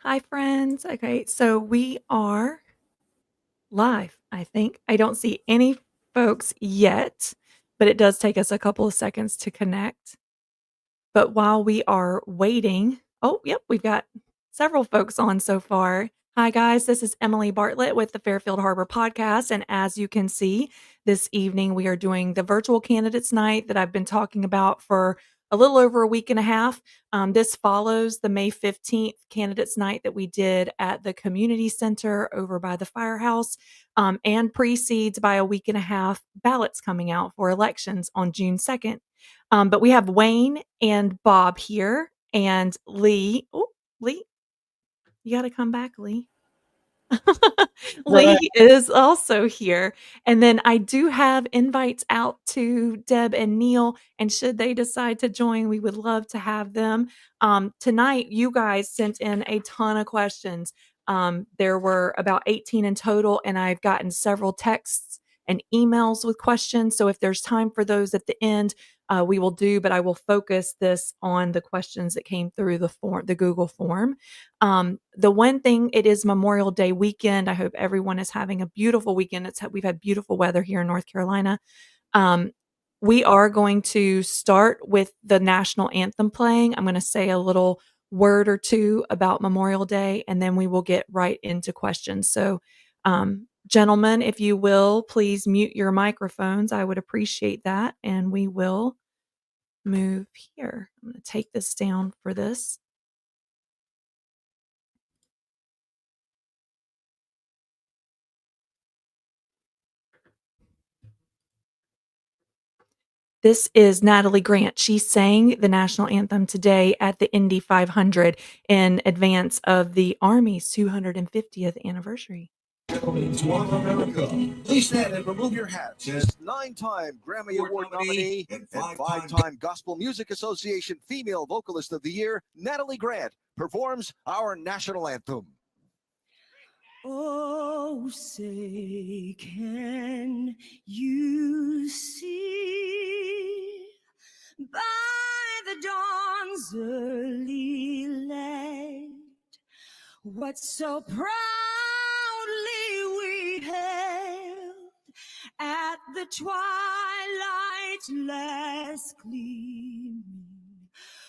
Hi, friends. Okay, so we are live, I think. I don't see any folks yet, but it does take us a couple of seconds to connect. But while we are waiting, oh, yep, we've got several folks on so far. Hi, guys. This is Emily Bartlett with the Fairfield Harbour Podcast. And as you can see, this evening we are doing the virtual candidates night that I've been talking about for a little over a week and a half. This follows the May 15th candidates night that we did at the community center over by the firehouse, and precedes by a week and a half ballots coming out for elections on June 2nd. But we have Wayne and Bob here and Lee. Oh, Lee, you got to come back, Lee. Lee is also here. And then I do have invites out to Deb and Neil. And should they decide to join, we would love to have them. Tonight, you guys sent in a ton of questions. There were about 18 in total, and I've gotten several texts and emails with questions. So if there's time for those at the end, we will do, but I will focus this on the questions that came through the Google form. The one thing, it is Memorial Day weekend. I hope everyone is having a beautiful weekend. We've had beautiful weather here in North Carolina. Um, we are going to start with the national anthem playing. I'm going to say a little word or two about Memorial Day, and then we will get right into questions. So, gentlemen, if you will, please mute your microphones. I would appreciate that. And we will move here. I'm going to take this down for this. This is Natalie Grant. She sang the national anthem today at the Indy 500 in advance of the Army's 250th anniversary. To our America. Please stand and remove your hats as 9-time Grammy Award nominee and 5-time Gospel Music Association Female Vocalist of the Year, Natalie Grant, performs our national anthem. Oh, say, can you see by the dawn's early light what so proudly we hailed at the twilight's last gleaming,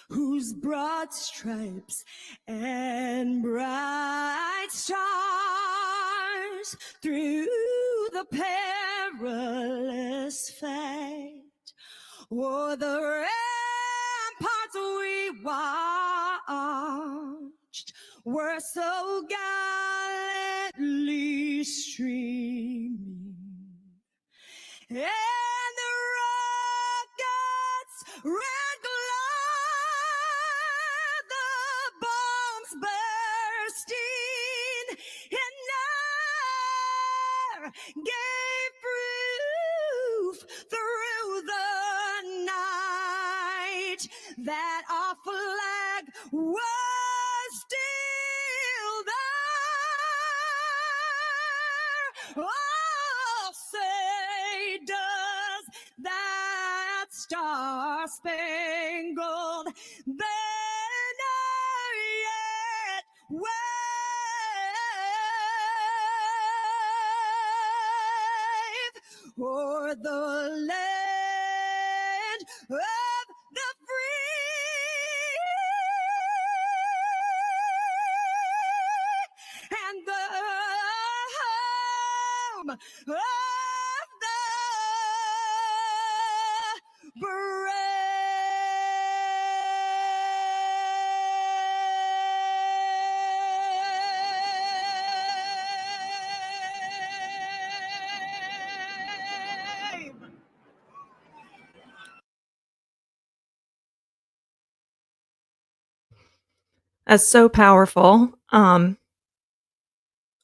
whose broad stripes and bright stars through the perilous fight o'er the ramparts we watched were so gallantly streaming, and the rockets red glare, the bombs bursting in air gave proof through the night that our flag was still there. Oh, say, does that star-spangled banner yet wave o'er the land of the free and the home of the brave? That's so powerful.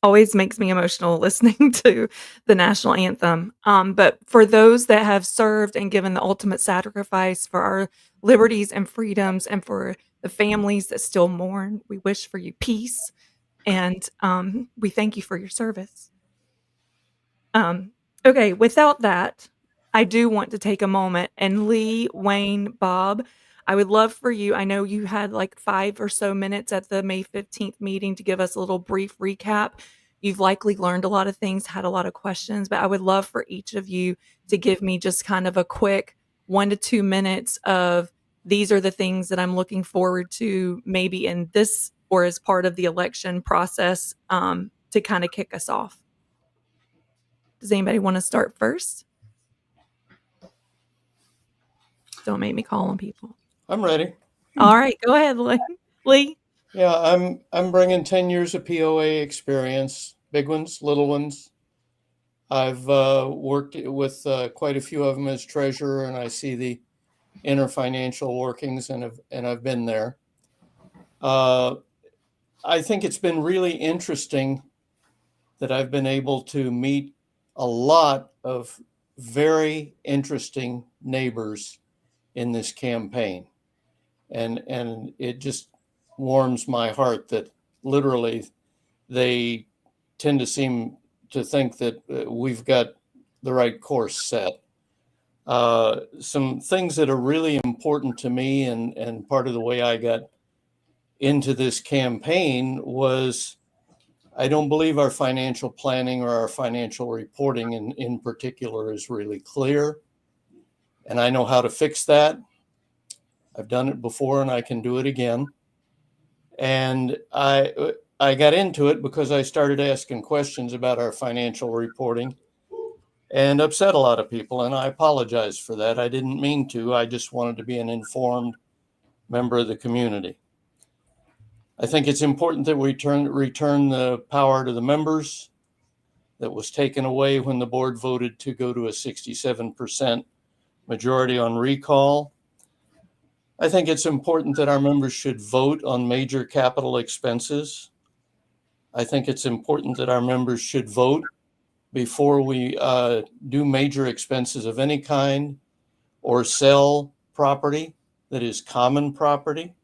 Always makes me emotional listening to the national anthem. But for those that have served and given the ultimate sacrifice for our liberties and freedoms, and for the families that still mourn, we wish for you peace, and we thank you for your service. Okay, without that, I do want to take a moment, and Lee, Wayne, Bob, I would love for you, I know you had like 5 or so minutes at the May 15th meeting to give us a little brief recap. You've likely learned a lot of things, had a lot of questions, but I would love for each of you to give me just kind of a quick 1 to 2 minutes of these are the things that I'm looking forward to maybe in this or as part of the election process, to kind of kick us off. Does anybody want to start first? Don't make me call on people. I'm ready. All right, go ahead, Lee. Yeah, I'm bringing 10 years of POA experience, big ones, little ones. I've worked with quite a few of them as treasurer, and I see the inner financial workings, and I've been there. I think it's been really interesting that I've been able to meet a lot of very interesting neighbors in this campaign. And it just warms my heart that literally they tend to seem to think that we've got the right course set. Some things that are really important to me, and part of the way I got into this campaign was I don't believe our financial planning or our financial reporting in particular is really clear. And I know how to fix that. I've done it before and I can do it again. And I got into it because I started asking questions about our financial reporting and upset a lot of people. And I apologize for that. I didn't mean to. I just wanted to be an informed member of the community. I think it's important that we return the power to the members that was taken away when the board voted to go to a 67% majority on recall. I think it's important that our members should vote on major capital expenses. I think it's important that our members should vote before we do major expenses of any kind or sell property that is common property.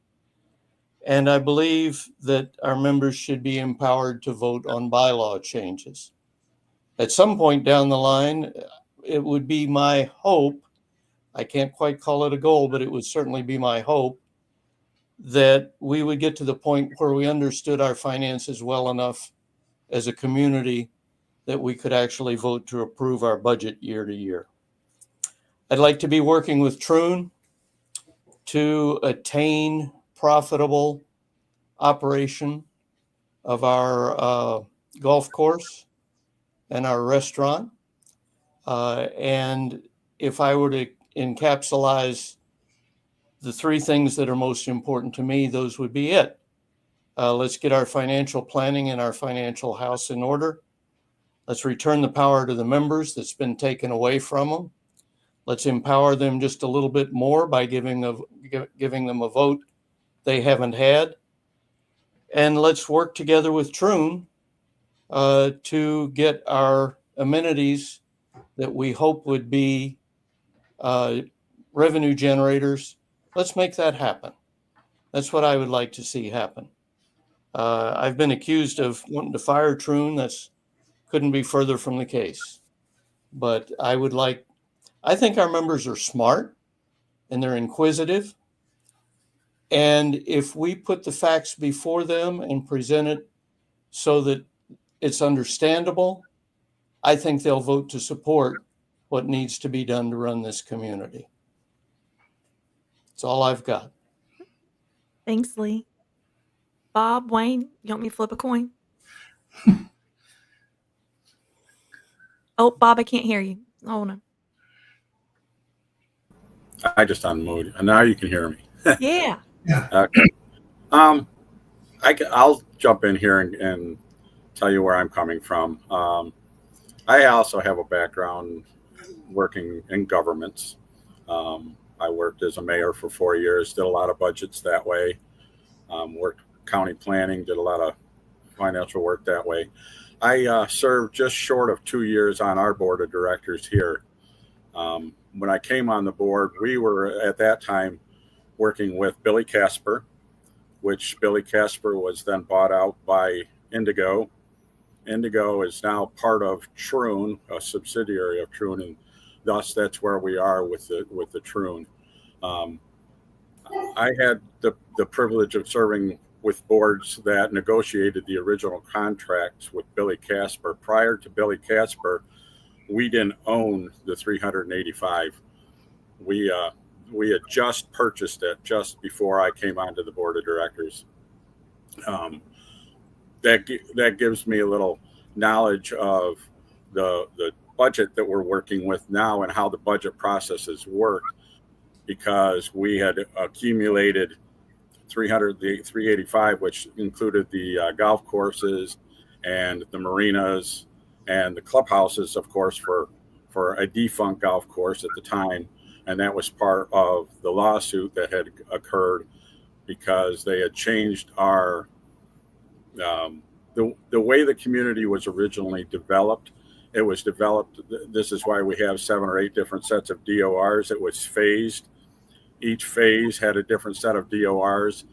And I believe that our members should be empowered to vote on bylaw changes. At some point down the line, it would be my hope, I can't quite call it a goal, but it would certainly be my hope that we would get to the point where we understood our finances well enough as a community that we could actually vote to approve our budget year to year. I'd like to be working with Troon to attain profitable operation of our golf course and our restaurant. And if I were to encapsulate the three things that are most important to me, those would be it. Let's get our financial planning and our financial house in order. Let's return the power to the members that's been taken away from them. Let's empower them just a little bit more by giving them a vote they haven't had. And let's work together with Troon to get our amenities that we hope would be revenue generators. Let's make that happen. That's what I would like to see happen. I've been accused of wanting to fire Troon. That's couldn't be further from the case. But I think our members are smart and they're inquisitive. And if we put the facts before them and present it so that it's understandable, I think they'll vote to support what needs to be done to run this community. That's all I've got. Thanks, Lee. Bob, Wayne, you want me to flip a coin? Oh, Bob, I can't hear you. Oh, no. I just unmuted, and now you can hear me. Yeah. Okay. I'll jump in here and tell you where I'm coming from. I also have a background working in governments. I worked as a mayor for 4 years, did a lot of budgets that way, worked county planning, did a lot of financial work that way. I served just short of 2 years on our board of directors here. When I came on the board, we were at that time working with Billy Casper, which Billy Casper was then bought out by Indigo. Indigo is now part of Troon, a subsidiary of Troon, and thus that's where we are with the Troon. I had the privilege of serving with boards that negotiated the original contracts with Billy Casper. Prior to Billy Casper, we didn't own the 385. We had just purchased it just before I came onto the board of directors. That gives me a little knowledge of the budget that we're working with now and how the budget processes work, because we had accumulated the 385, which included the golf courses and the marinas and the clubhouses, of course, for a defunct golf course at the time. And that was part of the lawsuit that had occurred because they had changed our the way the community was originally developed. It was developed. This is why we have 7 or 8 different sets of DORs. It was phased. Each phase had a different set of DORs,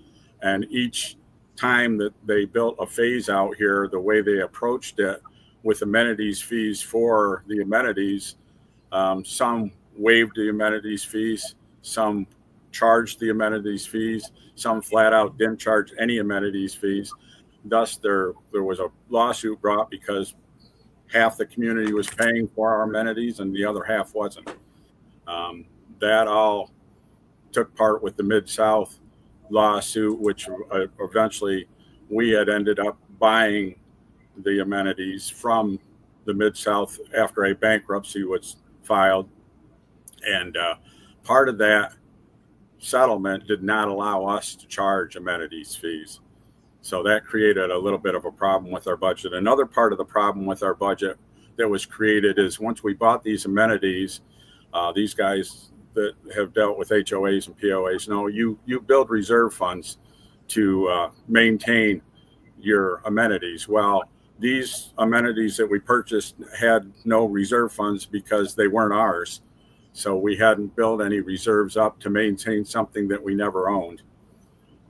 and each time that they built a phase out here, the way they approached it with amenities fees for the amenities, some waived the amenities fees, some charged the amenities fees, some flat out didn't charge any amenities fees. Thus, there was a lawsuit brought because half the community was paying for our amenities and the other half wasn't. That all took part with the Mid-South lawsuit, which eventually we had ended up buying the amenities from the Mid-South after a bankruptcy was filed. And part of that settlement did not allow us to charge amenities fees. So that created a little bit of a problem with our budget. Another part of the problem with our budget that was created is once we bought these amenities, these guys that have dealt with HOAs and POAs know you build reserve funds to maintain your amenities. Well, these amenities that we purchased had no reserve funds because they weren't ours. So we hadn't built any reserves up to maintain something that we never owned.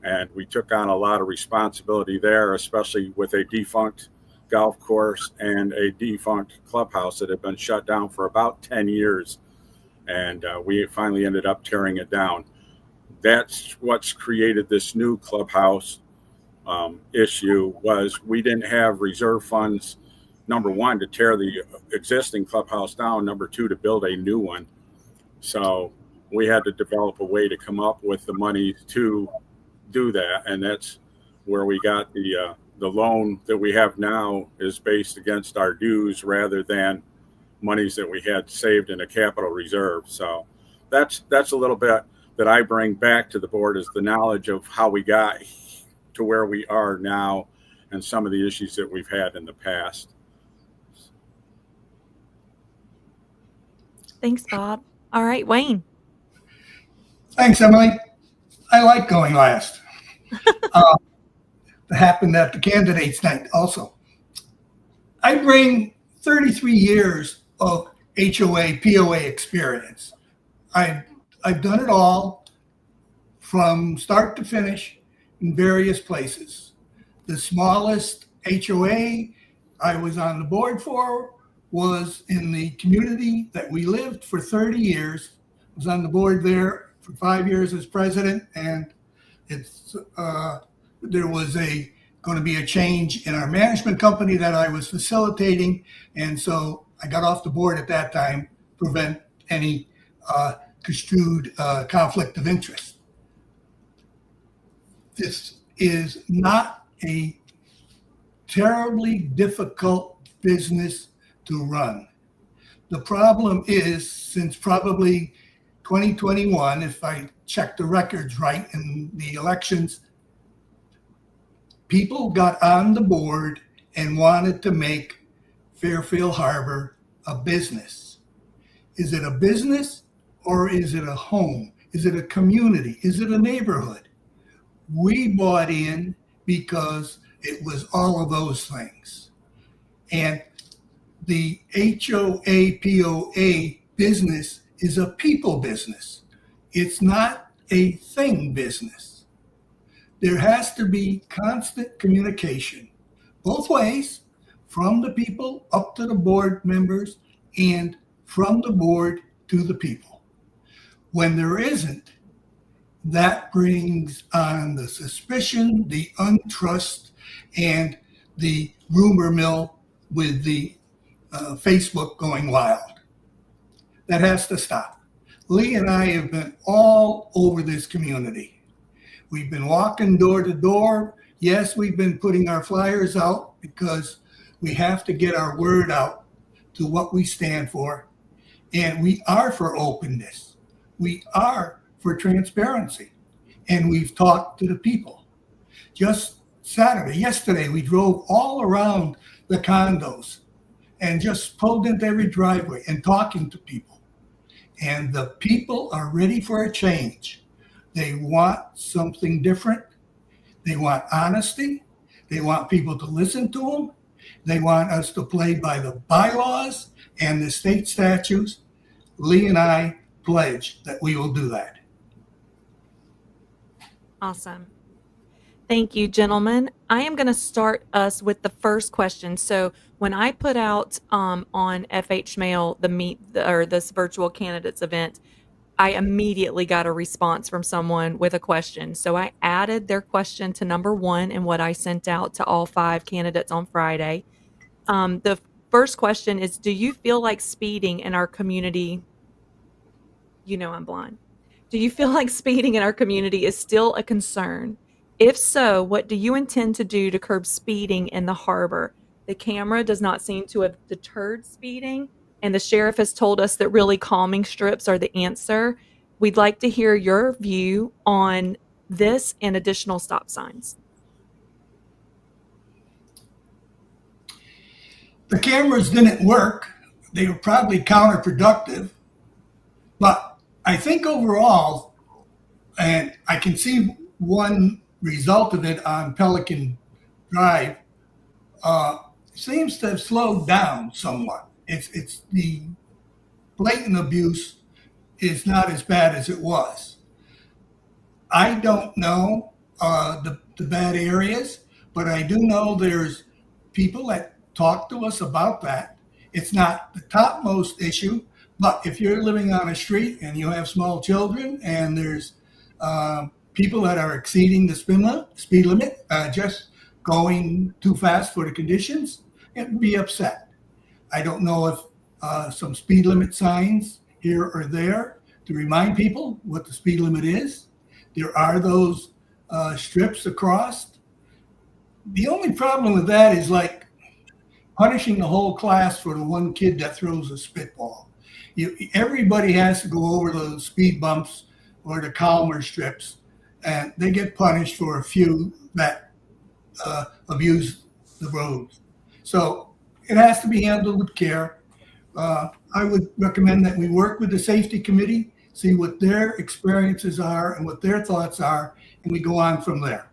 And we took on a lot of responsibility there, especially with a defunct golf course and a defunct clubhouse that had been shut down for about 10 years. And we finally ended up tearing it down. That's what's created this new clubhouse issue. Was we didn't have reserve funds, number one, to tear the existing clubhouse down, number two, to build a new one. So we had to develop a way to come up with the money to do that, and that's where we got the loan that we have now is based against our dues rather than monies that we had saved in a capital reserve. So that's a little bit that I bring back to the board, is the knowledge of how we got to where we are now and some of the issues that we've had in the past. Thanks, Bob. All right, Wayne. Thanks, Emily. I like going last. It happened at the candidates night also. I bring 33 years of HOA, POA experience. I've done it all from start to finish in various places. The smallest HOA I was on the board for was in the community that we lived for 30 years. I was on the board there for 5 years as president, and there was going to be a change in our management company that I was facilitating, and so I got off the board at that time, prevent any construed conflict of interest. This is not a terribly difficult business to run. The problem is, since probably 2021, if I check the records right in the elections, people got on the board and wanted to make Fairfield Harbor a business. Is it a business or is it a home? Is it a community? Is it a neighborhood? We bought in because it was all of those things. And the HOA, POA business is a people business. It's not a thing business. There has to be constant communication, both ways, from the people up to the board members and from the board to the people. When there isn't, that brings on the suspicion, the untrust, and the rumor mill with the Facebook going wild. That has to stop. Lee and I have been all over this community. We've been walking door to door. Yes, we've been putting our flyers out because we have to get our word out to what we stand for. And we are for openness. We are for transparency. And we've talked to the people. Just yesterday, we drove all around the condos and just pulled into every driveway and talking to people. And the people are ready for a change. They want something different. They want honesty. They want people to listen to them. They want us to play by the bylaws and the state statutes. Lee and I pledge that we will do that. Awesome. Thank you, gentlemen. I am going to start us with the first question. So when I put out on FHMail this virtual candidates event, I immediately got a response from someone with a question. So I added their question to number 1 in what I sent out to all 5 candidates on Friday. The first question is, do you feel like speeding in our community? I'm blind. Do you feel like speeding in our community is still a concern? If so, what do you intend to do to curb speeding in the harbor? The camera does not seem to have deterred speeding, and the sheriff has told us that really calming strips are the answer. We'd like to hear your view on this and additional stop signs. The cameras didn't work. They were probably counterproductive. But I think overall, and I can see one result of it on Pelican Drive, seems to have slowed down somewhat. It's the blatant abuse is not as bad as it was. I don't know the bad areas, but I do know there's people that talk to us about that. It's not the topmost issue, but if you're living on a street and you have small children and there's people that are exceeding the speed limit, just going too fast for the conditions, it'd be upset. I don't know if some speed limit signs here or there to remind people what the speed limit is. There are those strips across. The only problem with that is like punishing the whole class for the one kid that throws a spitball. Everybody has to go over those speed bumps or the calmer strips, and they get punished for a few that abuse the roads. So it has to be handled with care. I would recommend that we work with the safety committee, see what their experiences are and what their thoughts are, and we go on from there.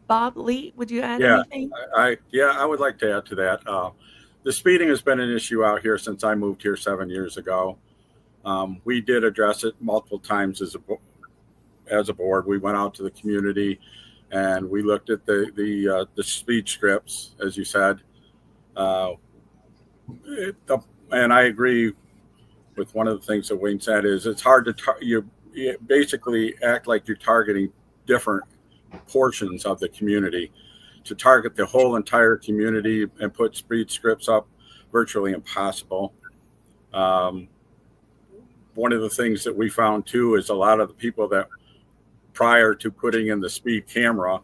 Bob, Lee, would you add anything? I would like to add to that. The speeding has been an issue out here since I moved here 7 years ago. We did address it multiple times as a board. We went out to the community and we looked at the speed scripts, as you said. And I agree with one of the things that Wayne said is it's hard to you basically act like you're targeting different portions of the community. To target the whole entire community and put speed scripts up, virtually impossible. One of the things that we found too is a lot of the people that prior to putting in the speed camera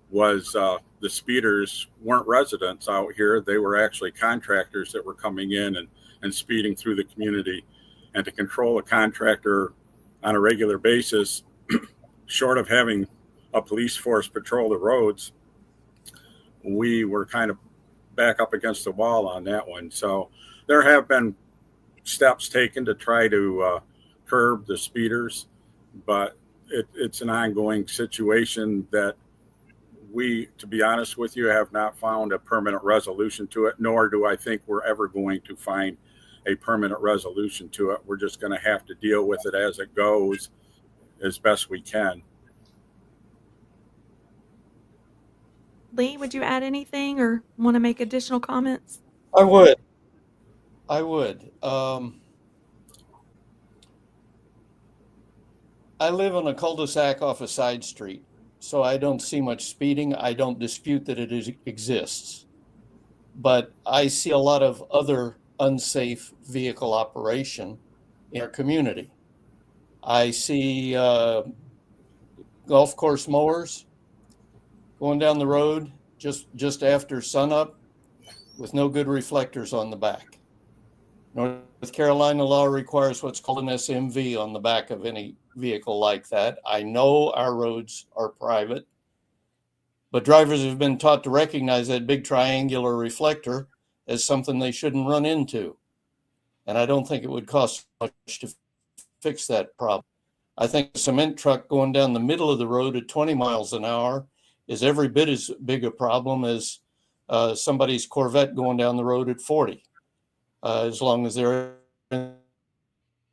was the speeders weren't residents out here. They were actually contractors that were coming in and speeding through the community. And to control a contractor on a regular basis, short of having a police force patrol the roads, we were kind of back up against the wall on that one. So there have been steps taken to try to curb the speeders, but it's an ongoing situation that we, to be honest with you, have not found a permanent resolution to it, nor do I think we're ever going to find a permanent resolution to it. We're just going to have to deal with it as it goes as best we can. Lee, would you add anything or want to make additional comments? I would. I live on a cul-de-sac off a side street, so I don't see much speeding. I don't dispute that exists, but I see a lot of other unsafe vehicle operation in our community. I see golf course mowers going down the road just after sunup with no good reflectors on the back. North Carolina law requires what's called an SMV on the back of any vehicle like that. I know our roads are private, but drivers have been taught to recognize that big triangular reflector as something they shouldn't run into. And I don't think it would cost much to fix that problem. I think a cement truck going down the middle of the road at 20 miles an hour is every bit as big a problem as somebody's Corvette going down the road at 40, as long as they're in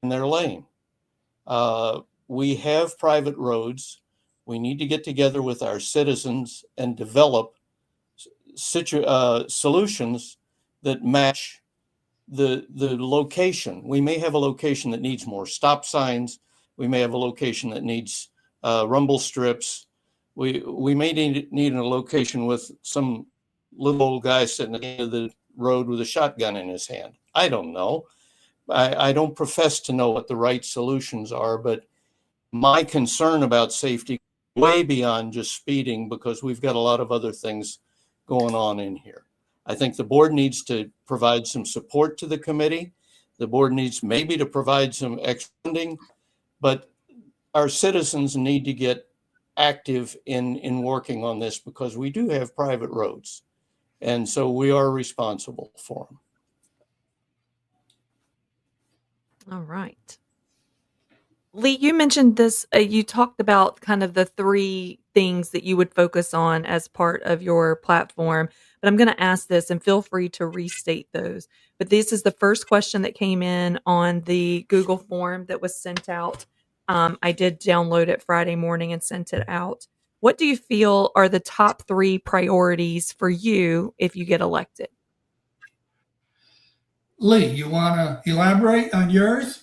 their lane. We have private roads. We need to get together with our citizens and develop solutions that match the location. We may have a location that needs more stop signs. We may have a location that needs rumble strips. We may need a location with some little old guy sitting at the end of the road with a shotgun in his hand. I don't know. I don't profess to know what the right solutions are, but my concern about safety way beyond just speeding, because we've got a lot of other things going on in here. I think the board needs to provide some support to the committee. The board needs maybe to provide some extra funding, but our citizens need to get active in working on this, because we do have private roads. And so we are responsible for them. All right. Lee, you mentioned this, you talked about kind of the 3 things that you would focus on as part of your platform, but I'm going to ask this and feel free to restate those. But this is the first question that came in on the Google form that was sent out. I did download it Friday morning and sent it out. What do you feel are the top 3 priorities for you if you get elected? Lee, you want to elaborate on yours?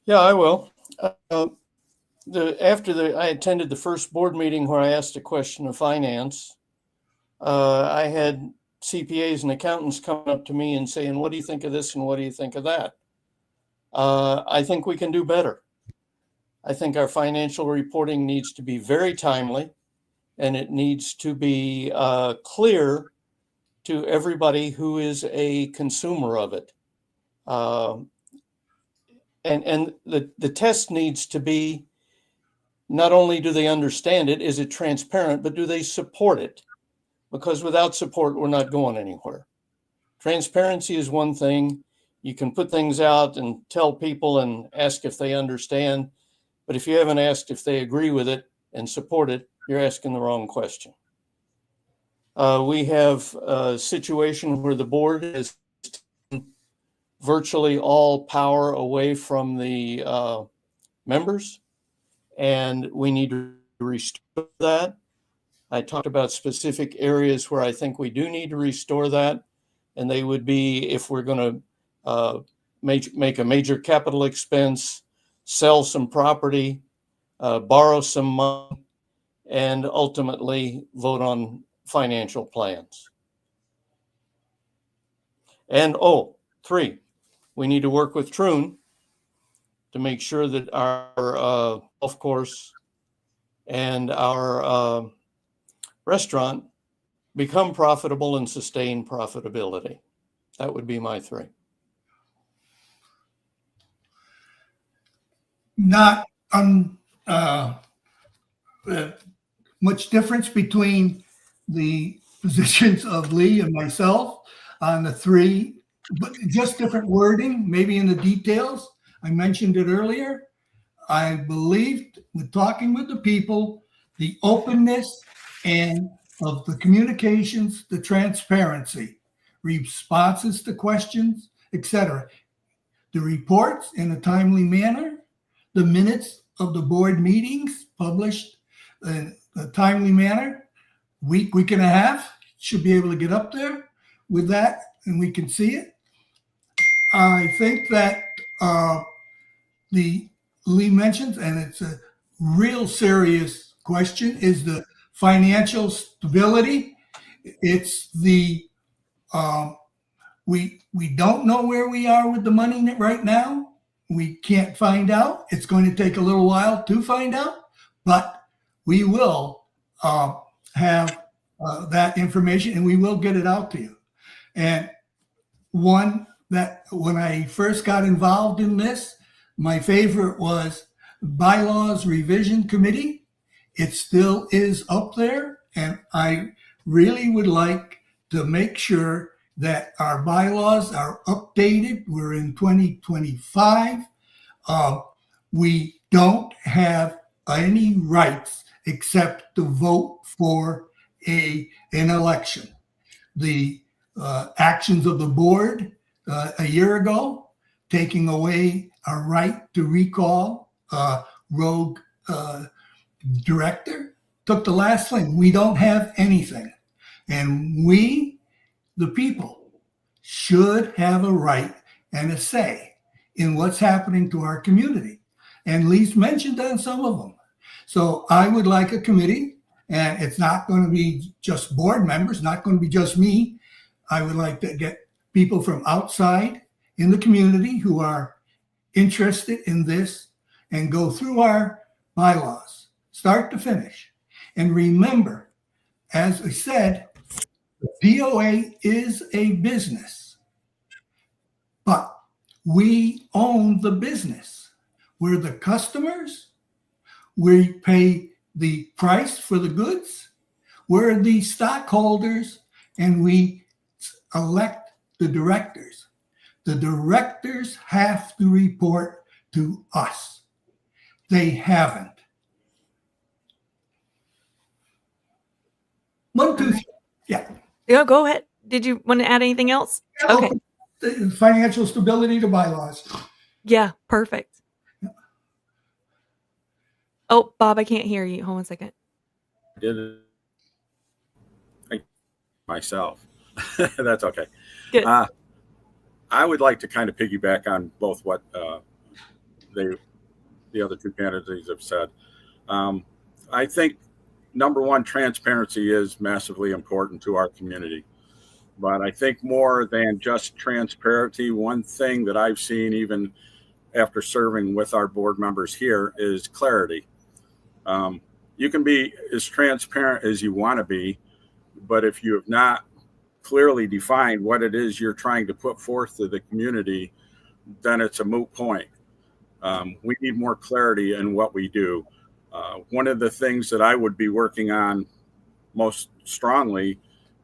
Yeah, I will. I attended the first board meeting where I asked a question of finance, I had CPAs and accountants coming up to me and saying, what do you think of this and what do you think of that? I think we can do better. I think our financial reporting needs to be very timely, and it needs to be clear to everybody who is a consumer of it. And the test needs to be, not only do they understand it, is it transparent, but do they support it? Because without support, we're not going anywhere. Transparency is one thing. You can put things out and tell people and ask if they understand. But if you haven't asked if they agree with it and support it, you're asking the wrong question. We have a situation where the board has virtually all power away from the members, and we need to restore that. I talked about specific areas where I think we do need to restore that, and they would be if we're going to make a major capital expense, sell some property, borrow some money, and ultimately vote on financial plans. And 3, we need to work with Troon to make sure that our golf course and our restaurant become profitable and sustain profitability. That would be my 3. Not much difference between the positions of Lee and myself on the 3, but just different wording, maybe in the details. I mentioned it earlier. I believed with talking with the people, the openness and of the communications, the transparency, responses to questions, etc. The reports in a timely manner, the minutes of the board meetings published in a timely manner, week and a half, should be able to get up there with that and we can see it. I think that the Lee mentions, and it's a real serious question, is the financial stability. It's the we don't know where we are with the money right now. We can't find out. It's going to take a little while to find out, but we will have that information, and we will get it out to you. And one that when I first got involved in this, my favorite was Bylaws Revision Committee. It still is up there, and I really would like to make sure that our bylaws are updated. We're in 2025. We don't have any rights except to vote for an election. The actions of the board a year ago, taking away our right to recall rogue director, took the last thing. We don't have anything. And we, the people, should have a right and a say in what's happening to our community. And Lee's mentioned on some of them. So I would like a committee, and it's not going to be just board members, not going to be just me. I would like to get people from outside in the community who are interested in this and go through our bylaws, start to finish. And remember, as I said, the POA is a business, but we own the business. We're the customers. We pay the price for the goods. We're the stockholders, and we elect the directors. The directors have to report to us. They haven't. 1, 2, 3. Yeah. Yeah, go ahead. Did you want to add anything else? Okay. The financial stability to bylaws. Yeah, perfect. Oh, Bob, I can't hear you. Hold on a second. I did it myself. That's okay. Good. I would like to kind of piggyback on both what the other two candidates have said. I think, number one, transparency is massively important to our community. But I think more than just transparency, one thing that I've seen even after serving with our board members here is clarity. You can be as transparent as you want to be, but if you have not clearly defined what it is you're trying to put forth to the community, then it's a moot point. We need more clarity in what we do. One of the things that I would be working on most strongly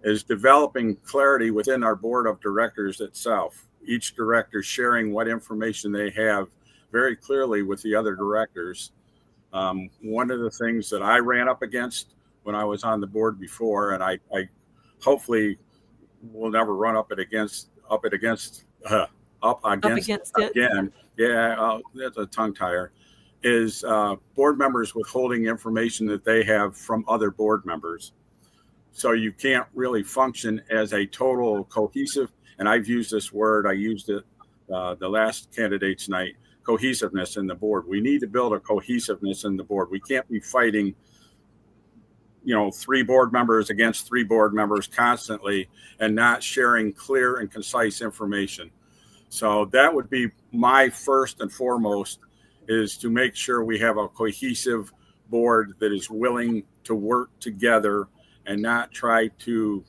is developing clarity within our board of directors itself. Each director sharing what information they have very clearly with the other directors. One of the things that I ran up against when I was on the board before, and I hopefully will never run up against it again. Yeah, that's a tongue tire. Is board members withholding information that they have from other board members. So you can't really function as a total cohesive, and I've used this word, I used it the last candidates night, cohesiveness in the board. We need to build a cohesiveness in the board. We can't be fighting, 3 board members against 3 board members constantly and not sharing clear and concise information. So that would be my first and foremost, is to make sure we have a cohesive board that is willing to work together and not try to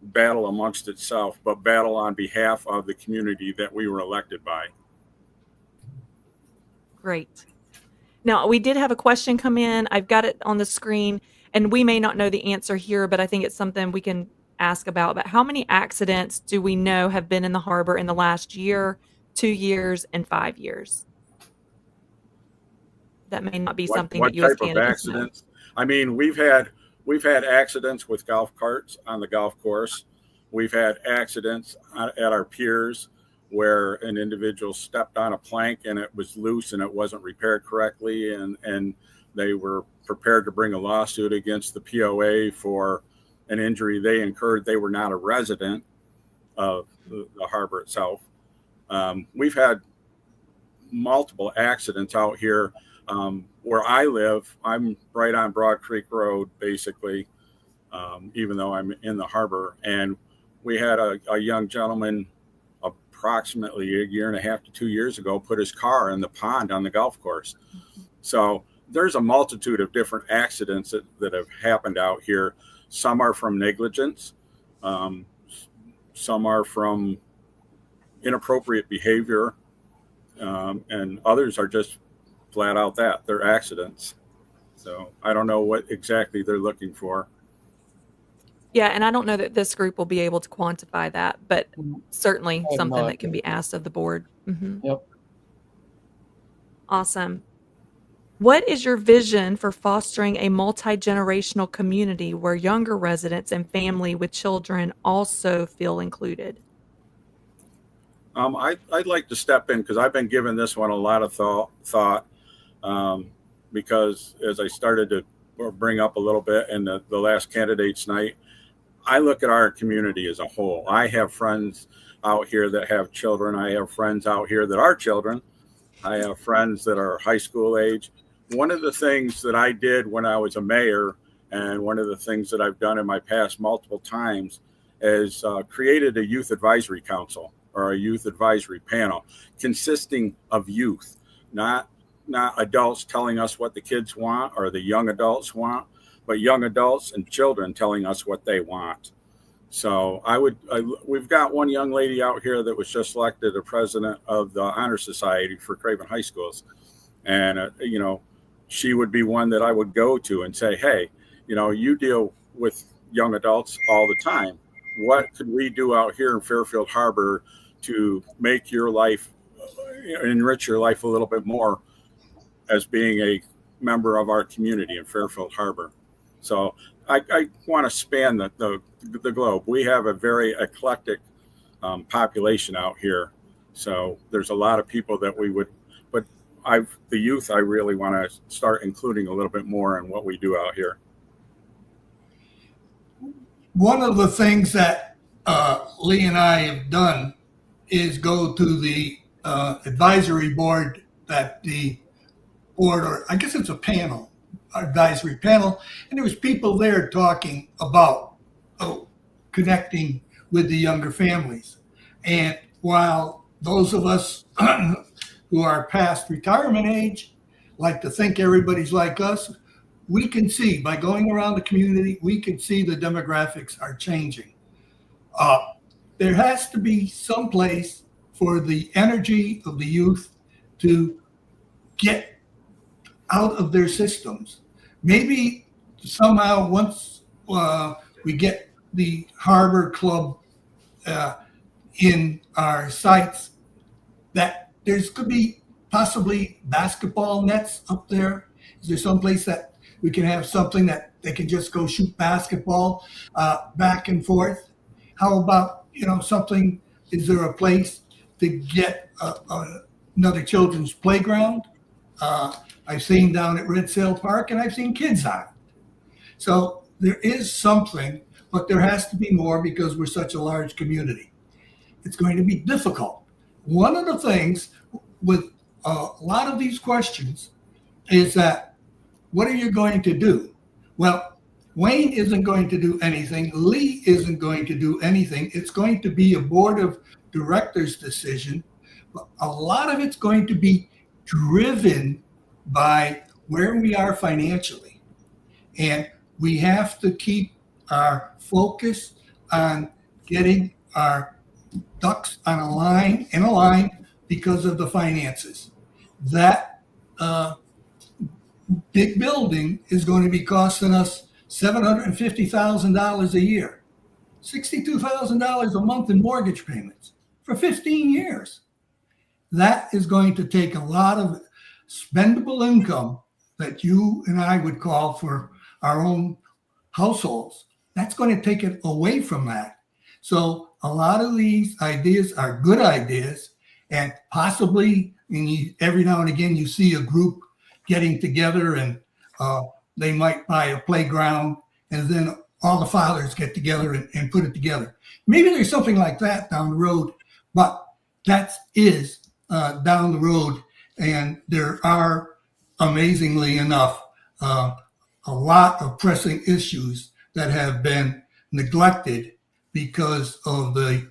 battle amongst itself, but battle on behalf of the community that we were elected by. Great. Now, we did have a question come in. I've got it on the screen, and we may not know the answer here, but I think it's something we can ask about. But how many accidents do we know have been in the harbor in the last year, 2 years, and 5 years? That may not be something that you as candidates know. What type of accidents? I mean, we've had accidents with golf carts on the golf course. We've had accidents at our piers where an individual stepped on a plank and it was loose and it wasn't repaired correctly, and they were prepared to bring a lawsuit against the POA for an injury they incurred. They were not a resident of the harbor itself. We've had multiple accidents out here. Where I live, I'm right on Broad Creek Road, basically, even though I'm in the harbor. And we had a young gentleman approximately a year and a half to 2 years ago put his car in the pond on the golf course. So there's a multitude of different accidents that have happened out here. Some are from negligence. Some are from inappropriate behavior. And others are just flat out that they're accidents. So I don't know what exactly they're looking for. Yeah, and I don't know that this group will be able to quantify that, but certainly I'm something not. that can be asked of the board. Yep. Awesome. What is your vision for fostering a multi-generational community where younger residents and family with children also feel included? I'd like to step in because I've been giving this one a lot of thought because as I started to bring up a little bit in the last candidates night, I look at our community as a whole. I have friends out here that have children. I have friends out here that are children. I have friends that are high school age. One of the things that I did when I was a mayor, and one of the things that I've done in my past multiple times, is created a youth advisory council or a youth advisory panel consisting of youth, not adults telling us what the kids want or the young adults want, but young adults and children telling us what they want. So we've got one young lady out here that was just elected the president of the Honor Society for Craven High Schools. And, she would be one that I would go to and say, hey, you deal with young adults all the time. What could we do out here in Fairfield Harbor to make your life, enrich your life a little bit more as being a member of our community in Fairfield Harbor? So I want to span the globe. We have a very eclectic population out here. So there's a lot of people that we would, but the youth, I really want to start including a little bit more in what we do out here. One of the things that Lee and I have done is go to the advisory board that the board, or I guess it's a panel, advisory panel, and there was people there talking about connecting with the younger families. And while those of us who are past retirement age like to think everybody's like us, we can see by going around the community, we can see the demographics are changing. There has to be some place for the energy of the youth to get out of their systems. Maybe somehow once we get the Harbour Club in our sites, that there's could be possibly basketball nets up there. Is there some place that we can have something that they can just go shoot basketball back and forth? How about, something, is there a place to get another children's playground? I've seen down at Red Sail Park, and I've seen kids on it. So there is something, but there has to be more because we're such a large community. It's going to be difficult. One of the things with a lot of these questions is that, what are you going to do? Well, Wayne isn't going to do anything. Lee isn't going to do anything. It's going to be a board of directors decision. But a lot of it's going to be driven by where we are financially. And we have to keep our focus on getting our ducks in a line because of the finances. That big building is going to be costing us $750,000 a year, $62,000 a month in mortgage payments for 15 years. That is going to take a lot of spendable income that you and I would call for our own households. That's going to take it away from that. So a lot of these ideas are good ideas, and possibly every now and again you see a group getting together and they might buy a playground and then all the fathers get together and put it together. Maybe there's something like that down the road, but That is down the road, and there are, amazingly enough, a lot of pressing issues that have been neglected because of the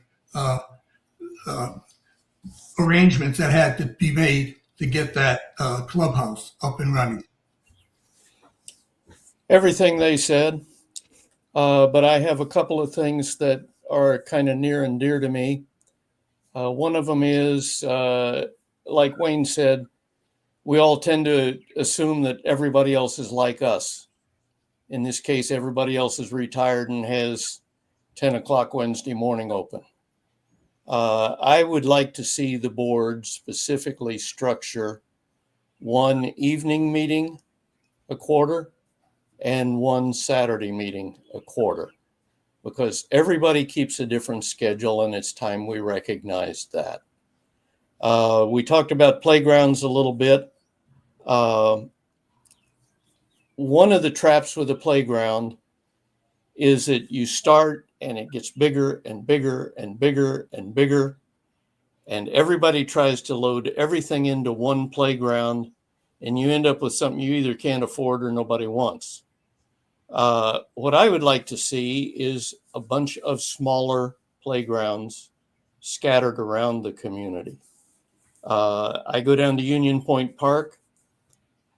arrangements that had to be made to get that clubhouse up and running. Everything they said, but I have a couple of things that are kind of near and dear to me. One of them is, like Wayne said, we all tend to assume that everybody else is like us. In this case, everybody else is retired and has 10 o'clock Wednesday morning open. I would like to see the board specifically structure one evening meeting a quarter and one Saturday meeting a quarter, because everybody keeps a different schedule, and it's time we recognize that. We talked about playgrounds a little bit. One of the traps with a playground is that you start and it gets bigger and bigger and bigger and bigger, and everybody tries to load everything into one playground, and you end up with something you either can't afford or nobody wants. What I would like to see is a bunch of smaller playgrounds scattered around the community. I go down to Union Point Park.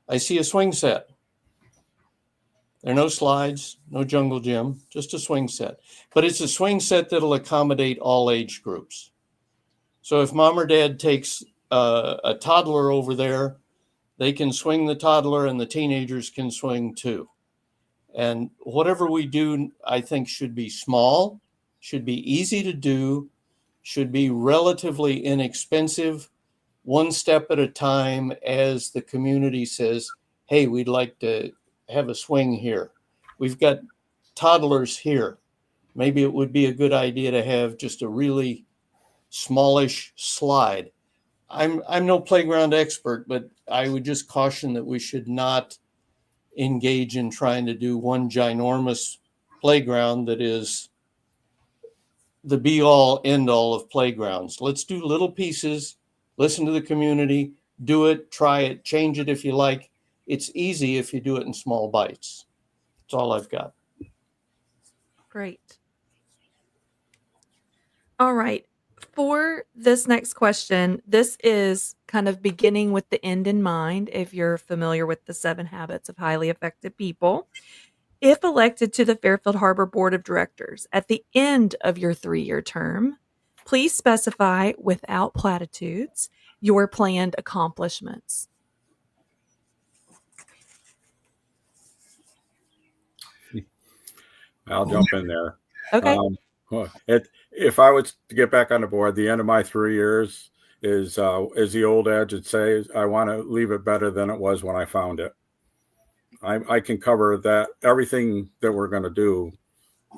I see a swing set. There are no slides, no jungle gym, just a swing set. But it's a swing set that'll accommodate all age groups. So if mom or dad takes a toddler over there, they can swing the toddler and the teenagers can swing too. And whatever we do, I think should be small, should be easy to do, should be relatively inexpensive, one step at a time, as the community says, hey, we'd like to have a swing here. We've got toddlers here. Maybe it would be a good idea to have just a really smallish slide. I'm no playground expert, but I would just caution that we should not engage in trying to do one ginormous playground that is the be all end all of playgrounds. Let's do little pieces, listen to the community, do it, try it, change it if you like. It's easy if you do it in small bites. That's all I've got. Great. All right. For this next question, this is kind of beginning with the end in mind, if you're familiar with the 7 Habits of Highly Effective People. If elected to the Fairfield Harbour Board of Directors at the end of your 3-year term, please specify, without platitudes, your planned accomplishments. I'll jump in there. Okay. If I was to get back on the board, the end of my 3 years is the old adage would say, I want to leave it better than it was when I found it. I can cover that, everything that we're going to do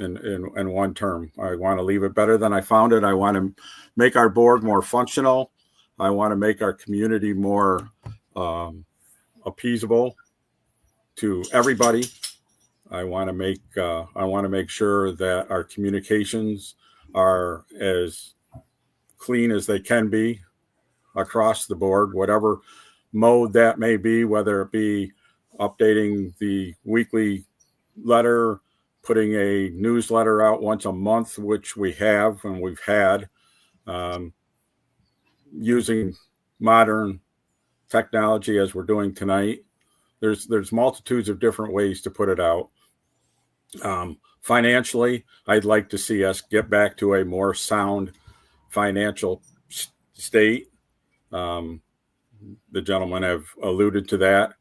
in one term. I want to leave it better than I found it. I want to make our board more functional. I want to make our community more appeasable to everybody. I want to make sure that our communications are as clean as they can be across the board, whatever mode that may be, whether it be updating the weekly letter, putting a newsletter out once a month, which we have and we've had, using modern technology as we're doing tonight. There's multitudes of different ways to put it out. Financially, I'd like to see us get back to a more sound financial state. The gentlemen have alluded to that.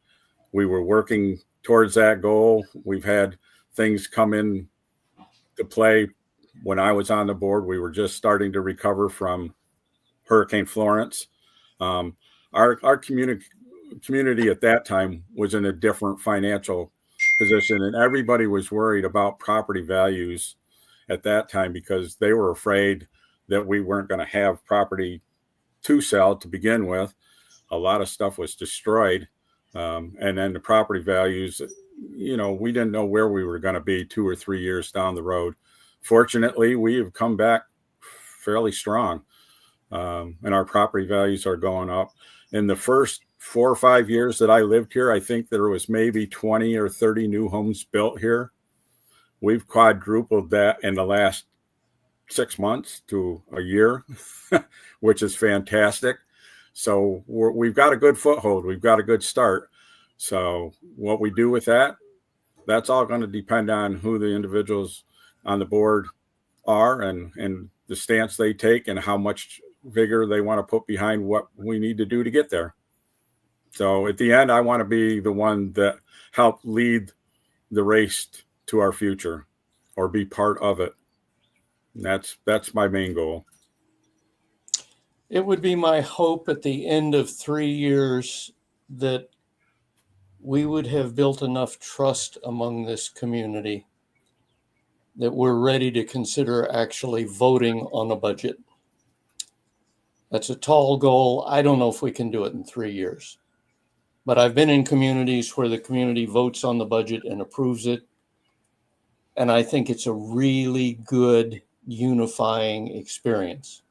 We were working towards that goal. We've had things come in to play. When I was on the board, we were just starting to recover from Hurricane Florence. Our community at that time was in a different financial position, and everybody was worried about property values at that time because they were afraid that we weren't going to have property to sell to begin with. A lot of stuff was destroyed, and then the property values, we didn't know where we were going to be 2 or 3 years down the road. Fortunately, we have come back fairly strong. and our property values are going up. In the first 4 or 5 years that I lived here, I think there was maybe 20 or 30 new homes built here. We've quadrupled that in the last 6 months to a year, which is fantastic. So we've got a good foothold. We've got a good start. So what we do with that, that's all going to depend on who the individuals on the board are and the stance they take and how much vigor they want to put behind what we need to do to get there. So at the end, I want to be the one that helped lead the race to our future or be part of it. And that's my main goal. It would be my hope at the end of 3 years that we would have built enough trust among this community that we're ready to consider actually voting on a budget. That's a tall goal. I don't know if we can do it in 3 years, but I've been in communities where the community votes on the budget and approves it. And I think it's a really good unifying experience.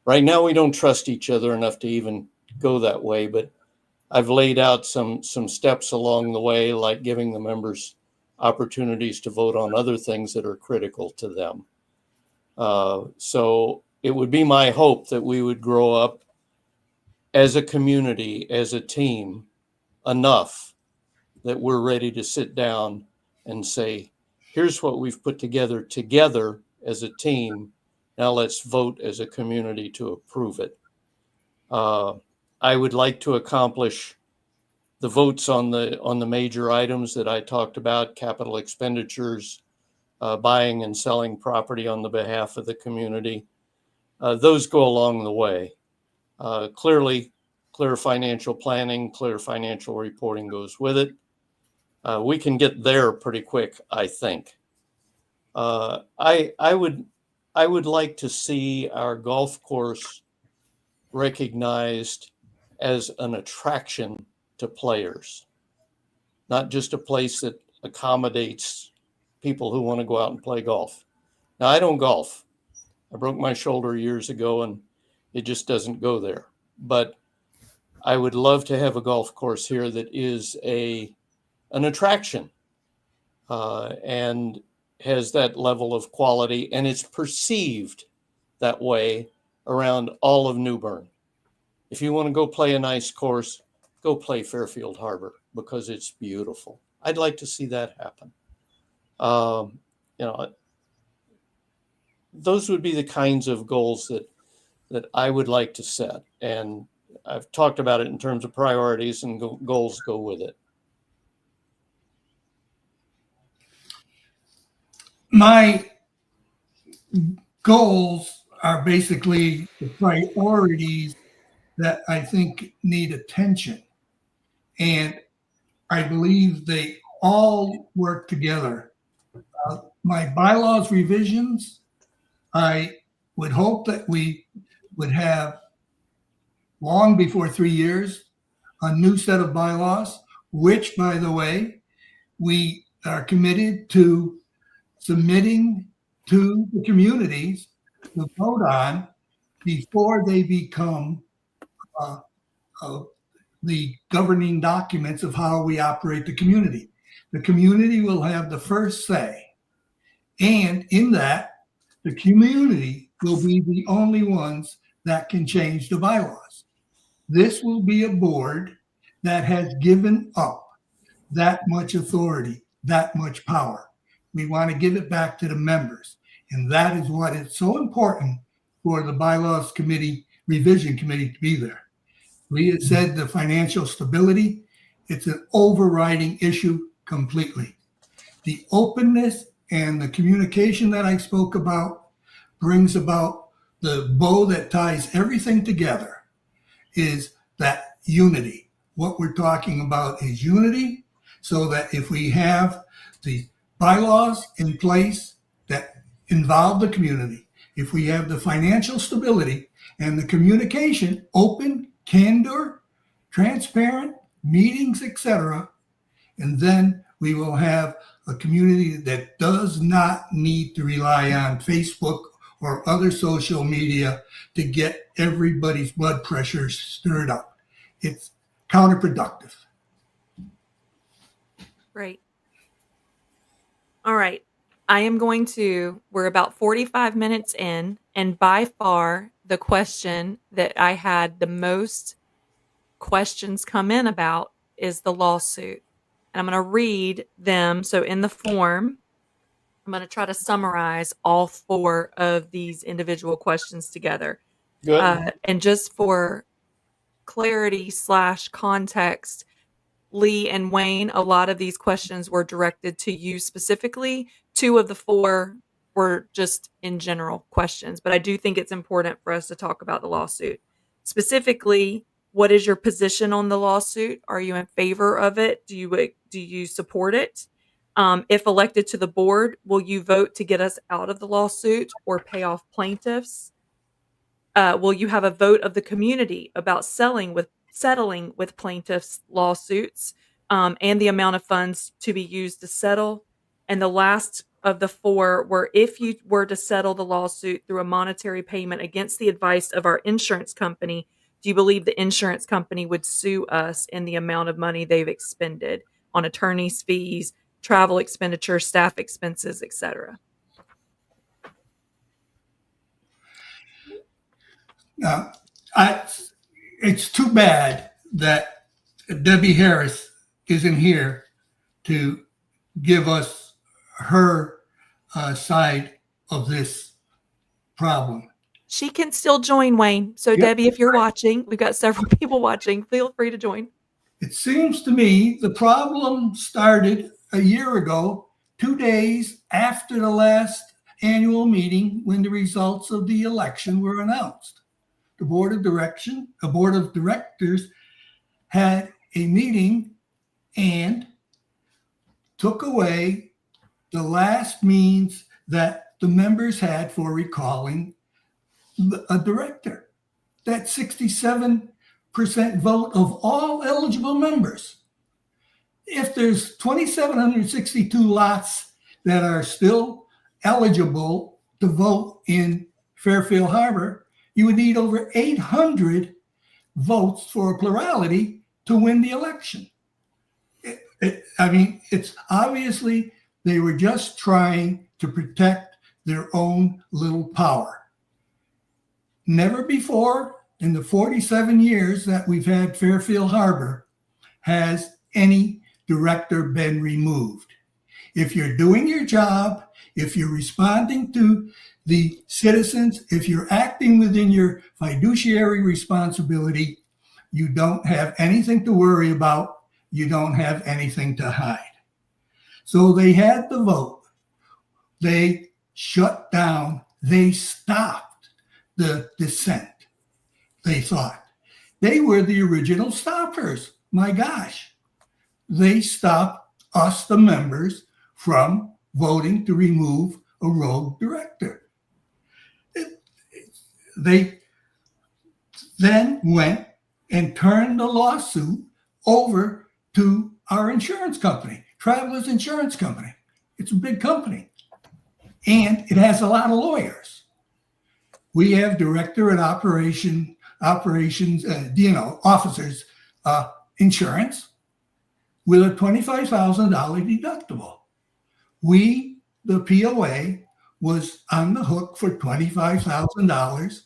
Right now, we don't trust each other enough to even go that way, but I've laid out some steps along the way, like giving the members opportunities to vote on other things that are critical to them. So it would be my hope that we would grow up as a community, as a team, enough that we're ready to sit down and say, here's what we've put together as a team. Now let's vote as a community to approve it. I would like to accomplish the votes on the major items that I talked about, capital expenditures, buying and selling property on the behalf of the community. Those go along the way. Clearly, clear financial planning, clear financial reporting goes with it. We can get there pretty quick, I think. I would like to see our golf course recognized as an attraction to players, not just a place that accommodates people who want to go out and play golf. Now, I don't golf. I broke my shoulder years ago and it just doesn't go there. But I would love to have a golf course here that is an attraction and has that level of quality, and it's perceived that way around all of New Bern. If you want to go play a nice course, go play Fairfield Harbour because it's beautiful. I'd like to see that happen. Those would be the kinds of goals that I would like to set. And I've talked about it in terms of priorities, and goals go with it. My goals are basically the priorities that I think need attention. And I believe they all work together. My bylaws revisions, I would hope that we would have long before 3 years a new set of bylaws, which, by the way, we are committed to submitting to the communities to vote on before they become the governing documents of how we operate the community. The community will have the first say. And in that, the community will be the only ones that can change the bylaws. This will be a board that has given up that much authority, that much power. We want to give it back to the members. And that is what is so important for the bylaws committee, revision committee to be there. Leah said the financial stability, it's an overriding issue completely. The openness and the communication that I spoke about brings about the bow that ties everything together, is that unity. What we're talking about is unity, so that if we have the bylaws in place that involve the community, if we have the financial stability and the communication, open, candor, transparent, meetings, etc., and then we will have a community that does not need to rely on Facebook or other social media to get everybody's blood pressure stirred up. It's counterproductive. Great. All right. We're about 45 minutes in, and by far the question that I had the most questions come in about is the lawsuit. And I'm going to read them. So in the form, I'm going to try to summarize all 4 of these individual questions together. Good. And just for clarity / context, Lee and Wayne, a lot of these questions were directed to you specifically. 2 of the 4 were just in general questions, but I do think it's important for us to talk about the lawsuit. Specifically, what is your position on the lawsuit? Are you in favor of it? Do you support it? If elected to the board, will you vote to get us out of the lawsuit or pay off plaintiffs? Will you have a vote of the community about settling with plaintiffs' lawsuits and the amount of funds to be used to settle? And the last of the 4 were, if you were to settle the lawsuit through a monetary payment against the advice of our insurance company, do you believe the insurance company would sue us in the amount of money they've expended on attorney's fees, travel expenditures, staff expenses, etc.? It's too bad that Debbie Harris isn't here to give us her side of this problem. She can still join, Wayne. So, Yep. Debbie, if you're watching, we've got several people watching. Feel free to join. It seems to me the problem started a year ago, 2 days after the last annual meeting when the results of the election were announced. The board of directors had a meeting and took away the last means that the members had for recalling a director. That 67% vote of all eligible members. If there's 2,762 lots that are still eligible to vote in Fairfield Harbour, you would need over 800 votes for a plurality to win the election. It's obviously they were just trying to protect their own little power. Never before in the 47 years that we've had Fairfield Harbour has any director been removed. If you're doing your job, if you're responding to the citizens, if you're acting within your fiduciary responsibility, you don't have anything to worry about. You don't have anything to hide. So they had the vote. They shut down. They stopped the dissent. They thought they were the original stoppers. My gosh. They stopped us, the members, from voting to remove a rogue director. They then went and turned the lawsuit over to our insurance company, Travelers Insurance Company. It's a big company, and it has a lot of lawyers. We have director and operations, officers insurance with a $25,000 deductible. We, the POA, was on the hook for $25,000.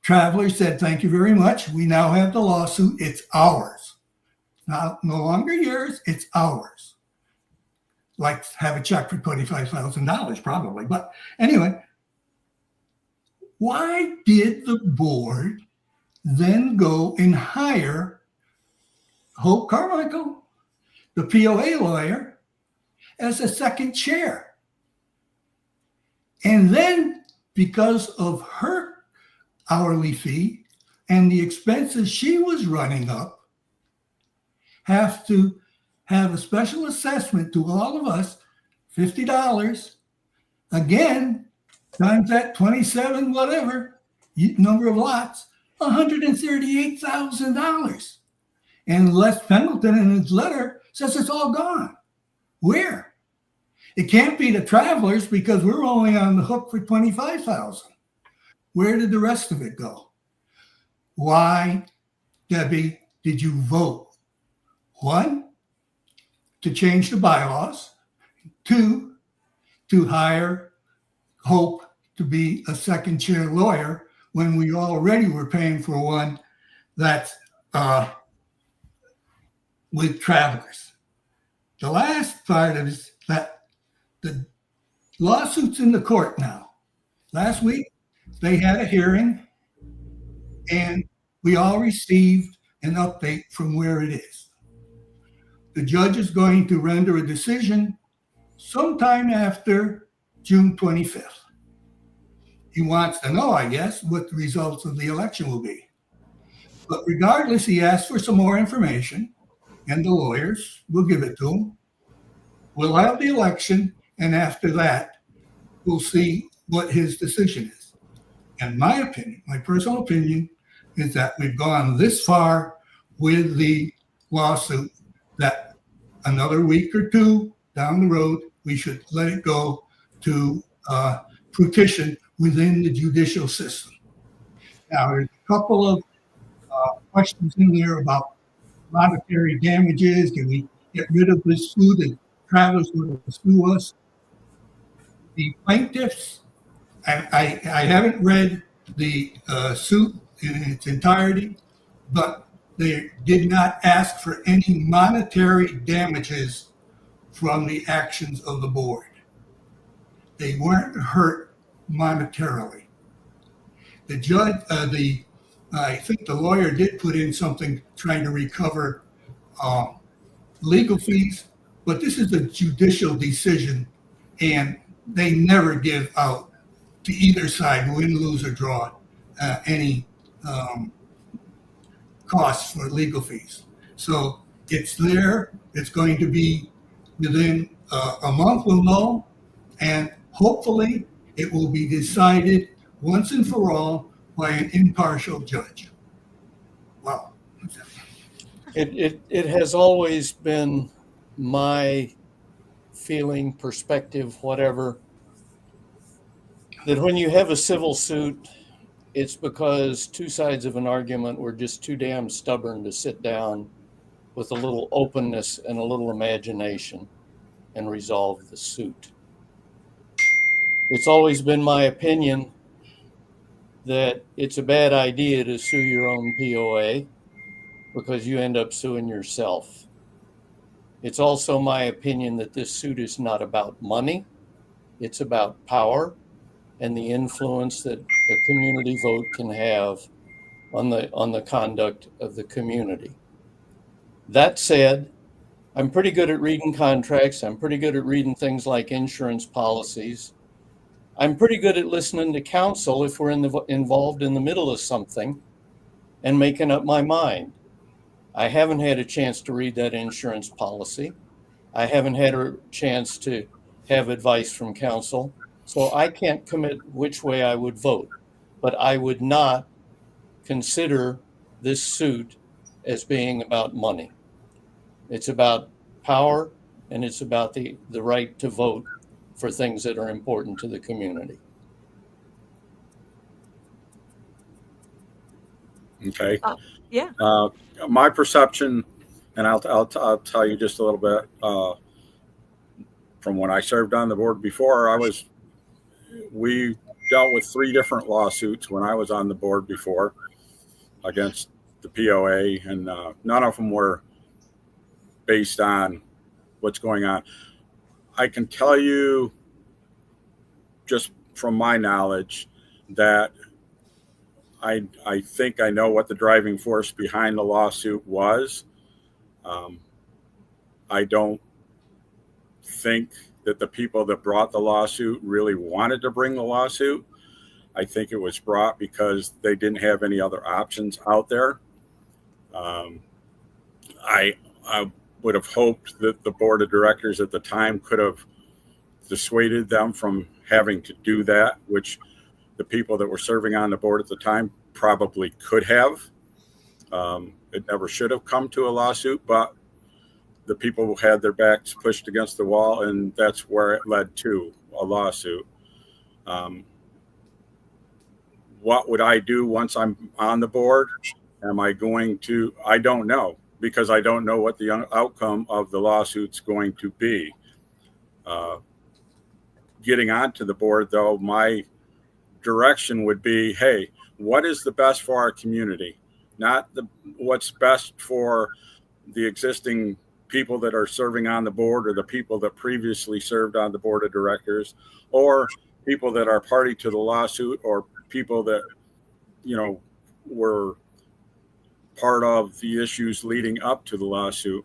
Travelers said, thank you very much. We now have the lawsuit. It's ours. Now, no longer yours, it's ours. Like have a check for $25,000 probably. But anyway, why did the board then go and hire Hope Carmichael, the POA lawyer, as a second chair? And then, because of her hourly fee and the expenses she was running up, have to have a special assessment to all of us, $50, again, times that 27 whatever number of lots, $138,000. And Les Pendleton in his letter says it's all gone. Where? It can't be the travelers because we're only on the hook for $25,000. Where did the rest of it go? Why, Debbie, did you vote? 1, to change the bylaws. 2, to hire Hope to be a second chair lawyer when we already were paying for one that's with travelers. The last part is that the lawsuit's in the court now. Last week, they had a hearing, and we all received an update from where it is. The judge is going to render a decision sometime after June 25th. He wants to know, I guess, what the results of the election will be. But regardless, he asked for some more information, and the lawyers will give it to him. We'll have the election, and after that, we'll see what his decision is. And my opinion, my personal opinion, is that we've gone this far with the lawsuit that another week or two down the road, we should let it go to fruition within the judicial system. Now, there's a couple of questions in there about monetary damages. Can we get rid of this suit and travelers will sue us? The plaintiffs, I haven't read the suit in its entirety, but they did not ask for any monetary damages from the actions of the board. They weren't hurt monetarily. The judge, I think the lawyer did put in something trying to recover legal fees, but this is a judicial decision, and they never give out to either side, win, lose, or draw, any costs for legal fees. So it's there. It's going to be within a month, we'll know, and hopefully it will be decided once and for all by an impartial judge. Wow. It has always been my feeling, perspective, whatever, that when you have a civil suit, it's because two sides of an argument were just too damn stubborn to sit down with a little openness and a little imagination and resolve the suit. It's always been my opinion that it's a bad idea to sue your own POA because you end up suing yourself. It's also my opinion that this suit is not about money. It's about power and the influence that a community vote can have on the conduct of the community. That said, I'm pretty good at reading contracts. I'm pretty good at reading things like insurance policies. I'm pretty good at listening to counsel if we're involved in the middle of something and making up my mind. I haven't had a chance to read that insurance policy. I haven't had a chance to have advice from counsel. So I can't commit which way I would vote, but I would not consider this suit as being about money. It's about power, and it's about the right to vote for things that are important to the community. Okay. Yeah. My perception, and I'll tell you just a little bit from when I served on the board before. We dealt with 3 different lawsuits when I was on the board before against the POA, and none of them were based on what's going on. I can tell you just from my knowledge that I think I know what the driving force behind the lawsuit was. I don't think that the people that brought the lawsuit really wanted to bring the lawsuit. I think it was brought because they didn't have any other options out there. I would have hoped that the board of directors at the time could have dissuaded them from having to do that, which the people that were serving on the board at the time probably could have. It never should have come to a lawsuit, but the people who had their backs pushed against the wall, and that's where it led to a lawsuit. What would I do once I'm on the board? Am I going to? I don't know, because I don't know what the outcome of the lawsuit's going to be. Getting onto the board, though, my direction would be, hey, what is the best for our community? Not what's best for the existing people that are serving on the board, or the people that previously served on the board of directors, or people that are party to the lawsuit, or people that, were part of the issues leading up to the lawsuit.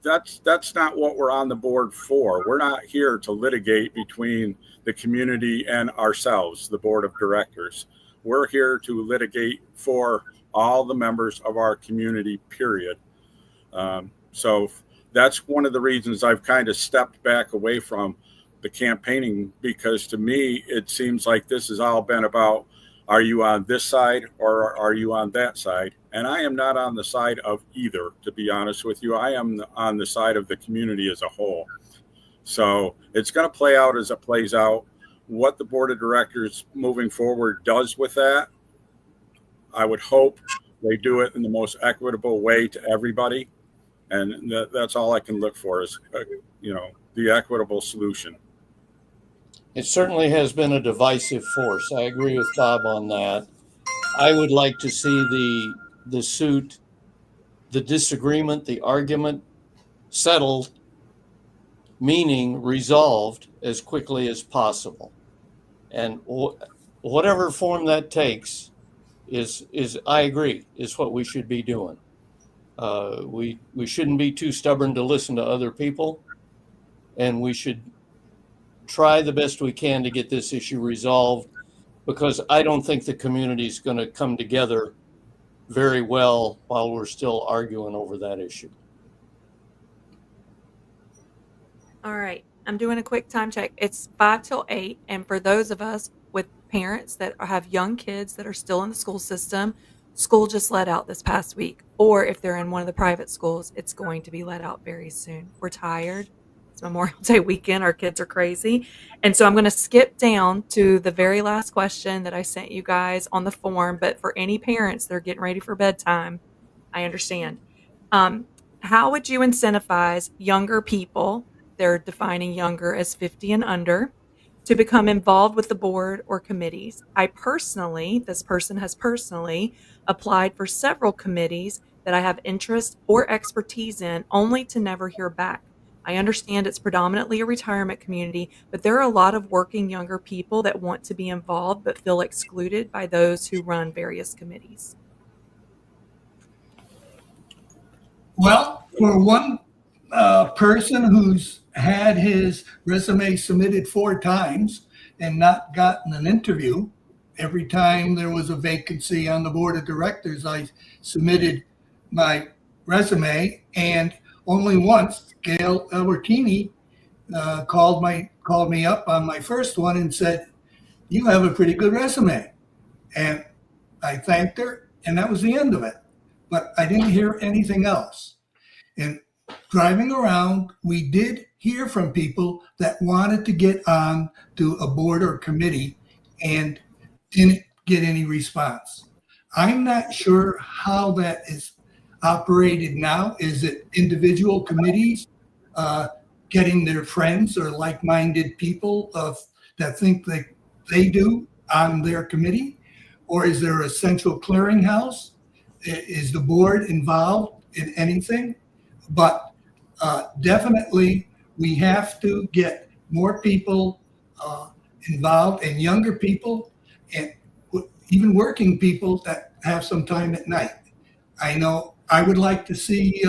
That's not what we're on the board for. We're not here to litigate between the community and ourselves, the board of directors. We're here to litigate for all the members of our community, period. So that's one of the reasons I've kind of stepped back away from the campaigning, because to me, it seems like this has all been about, are you on this side or are you on that side? And I am not on the side of either, to be honest with you. I am on the side of the community as a whole. So it's going to play out as it plays out. What the board of directors moving forward does with that, I would hope they do it in the most equitable way to everybody. And that's all I can look for is, the equitable solution. It certainly has been a divisive force. I agree with Bob on that. I would like to see the suit, the disagreement, the argument settled, meaning resolved as quickly as possible. And whatever form that takes is I agree, is what we should be doing. We shouldn't be too stubborn to listen to other people, and we should try the best we can to get this issue resolved, because I don't think the community is going to come together very well while we're still arguing over that issue. All right. I'm doing a quick time check. It's 5 till 8. And for those of us with parents that have young kids that are still in the school system, school just let out this past week. Or if they're in one of the private schools, it's going to be let out very soon. We're tired. It's Memorial Day weekend. Our kids are crazy. And so I'm going to skip down to the very last question that I sent you guys on the form. But for any parents that are getting ready for bedtime, I understand. How would you incentivize younger people, they're defining younger as 50 and under, to become involved with the board or committees? This person has personally applied for several committees that I have interest or expertise in, only to never hear back. I understand it's predominantly a retirement community, but there are a lot of working younger people that want to be involved but feel excluded by those who run various committees. Well, for one person who's had his resume submitted 4 times and not gotten an interview, every time there was a vacancy on the board of directors, I submitted my resume, and only once Gail Albertini called me up on my first one and said, "You have a pretty good resume." And I thanked her, and that was the end of it. But I didn't hear anything else. And driving around, we did hear from people that wanted to get on to a board or committee and didn't get any response. I'm not sure how that is operated now. Is it individual committees getting their friends or like-minded people that think that they do on their committee? Or is there a central clearinghouse? Is the board involved in anything? But definitely we have to get more people involved, and younger people, and even working people that have some time at night. I know I would like to see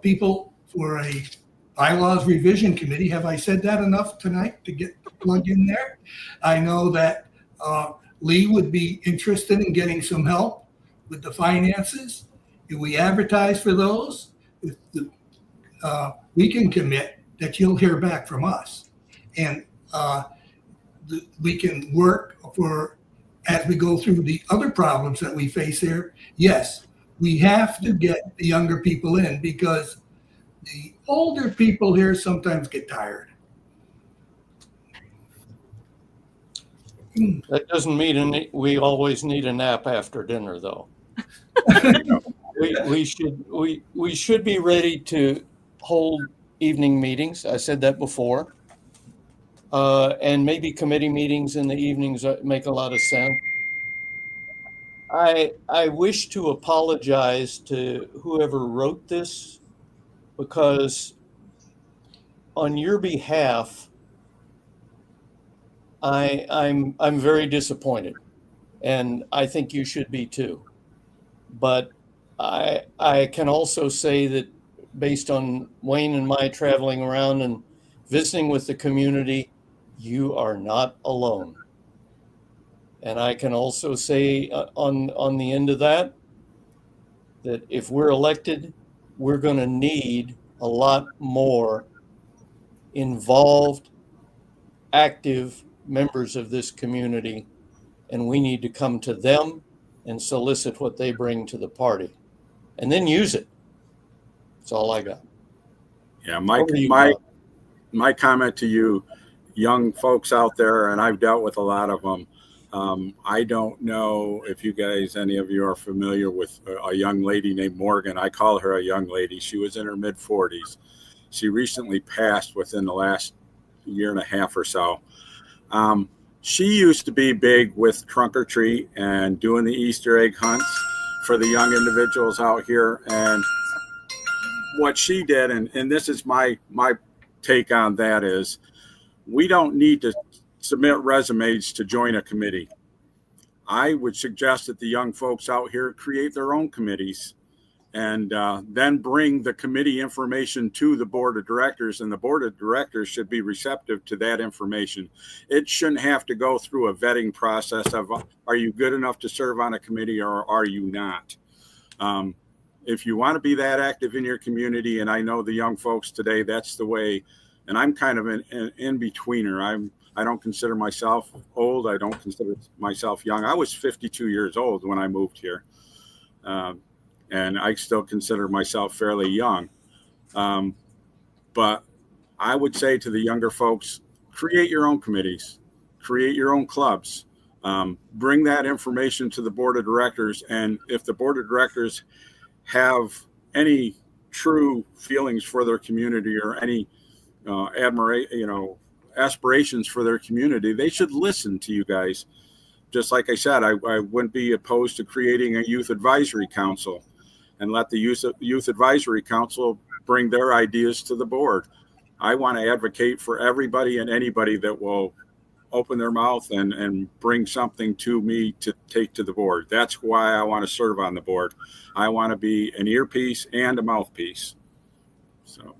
people for a bylaws revision committee. Have I said that enough tonight to get the plug in there? I know that Lee would be interested in getting some help with the finances. If we advertise for those, we can commit that you'll hear back from us. And we can work for, as we go through the other problems that we face here. Yes, we have to get the younger people in, because The older people here sometimes get tired. That doesn't mean we always need a nap after dinner, though. We should be ready to hold evening meetings. I said that before. And maybe committee meetings in the evenings make a lot of sense. I wish to apologize to whoever wrote this, because on your behalf, I'm very disappointed, and I think you should be too. But I can also say that based on Wayne and my traveling around and visiting with the community, you are not alone. And I can also say on the end of that if we're elected, we're going to need a lot more involved, active members of this community, and we need to come to them and solicit what they bring to the party, and then use it. That's all I got. Yeah, my comment to you, young folks out there, and I've dealt with a lot of them. I don't know if you guys, any of you, are familiar with a young lady named Morgan. I call her a young lady. She was in her mid-40s. She recently passed within the last year and a half or so. She used to be big with trunk or treat and doing the Easter egg hunts for the young individuals out here. And what she did, and this is my take on that, is we don't need to submit resumes to join a committee. I would suggest that the young folks out here create their own committees and then bring the committee information to the board of directors, and the board of directors should be receptive to that information. It shouldn't have to go through a vetting process of, are you good enough to serve on a committee or are you not? If you want to be that active in your community, and I know the young folks today, that's the way, and I'm kind of an in-betweener. I don't consider myself old. I don't consider myself young. I was 52 years old when I moved here. And I still consider myself fairly young. But I would say to the younger folks, create your own committees, create your own clubs, bring that information to the board of directors. And if the board of directors have any true feelings for their community or any aspirations for their community, they should listen to you guys. Just like I said, I wouldn't be opposed to creating a youth advisory council and let the youth advisory council bring their ideas to the board. I want to advocate for everybody and anybody that will open their mouth and bring something to me to take to the board. That's why I want to serve on the board. I want to be an earpiece and a mouthpiece. So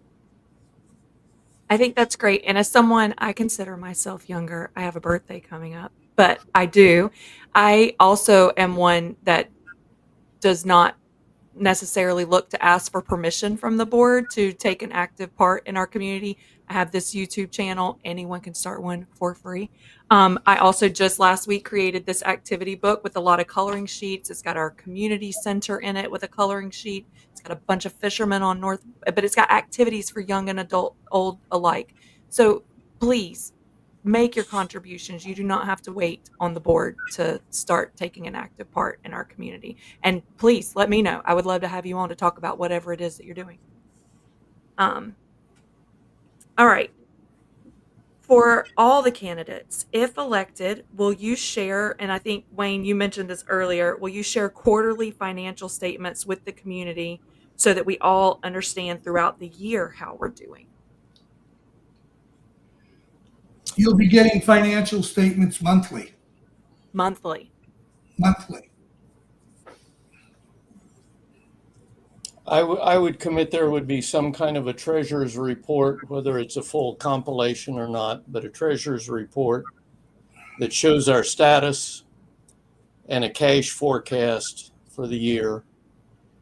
I think that's great. And as someone, I consider myself younger. I have a birthday coming up, but I do. I also am one that does not necessarily look to ask for permission from the board to take an active part in our community. I have this YouTube channel. Anyone can start one for free. I also just last week created this activity book with a lot of coloring sheets. It's got our community center in it with a coloring sheet. It's got a bunch of fishermen on North, but it's got activities for young and old alike. So please make your contributions. You do not have to wait on the board to start taking an active part in our community. And please let me know. I would love to have you on to talk about whatever it is that you're doing. All right. For all the candidates, if elected, will you share, and I think, Wayne, you mentioned this earlier, will you share quarterly financial statements with the community so that we all understand throughout the year how we're doing? You'll be getting financial statements monthly. Monthly. I would commit there would be some kind of a treasurer's report, whether it's a full compilation or not, but a treasurer's report that shows our status and a cash forecast for the year.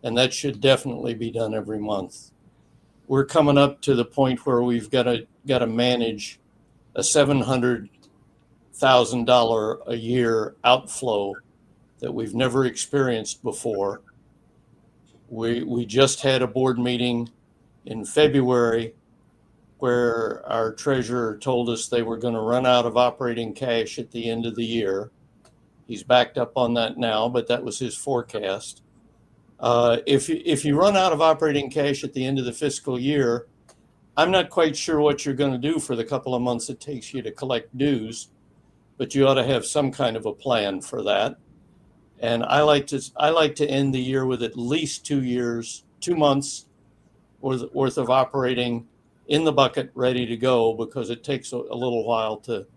And that should definitely be done every month. We're coming up to the point where we've got to manage a $700,000 a year outflow that we've never experienced before. We just had a board meeting in February, where our treasurer told us they were going to run out of operating cash at the end of the year. He's backed up on that now, but that was his forecast. If you run out of operating cash at the end of the fiscal year, I'm not quite sure what you're going to do for the couple of months it takes you to collect dues, but you ought to have some kind of a plan for that. And I like to end the year with at least 2 months worth of operating in the bucket, ready to go, because it takes a little while to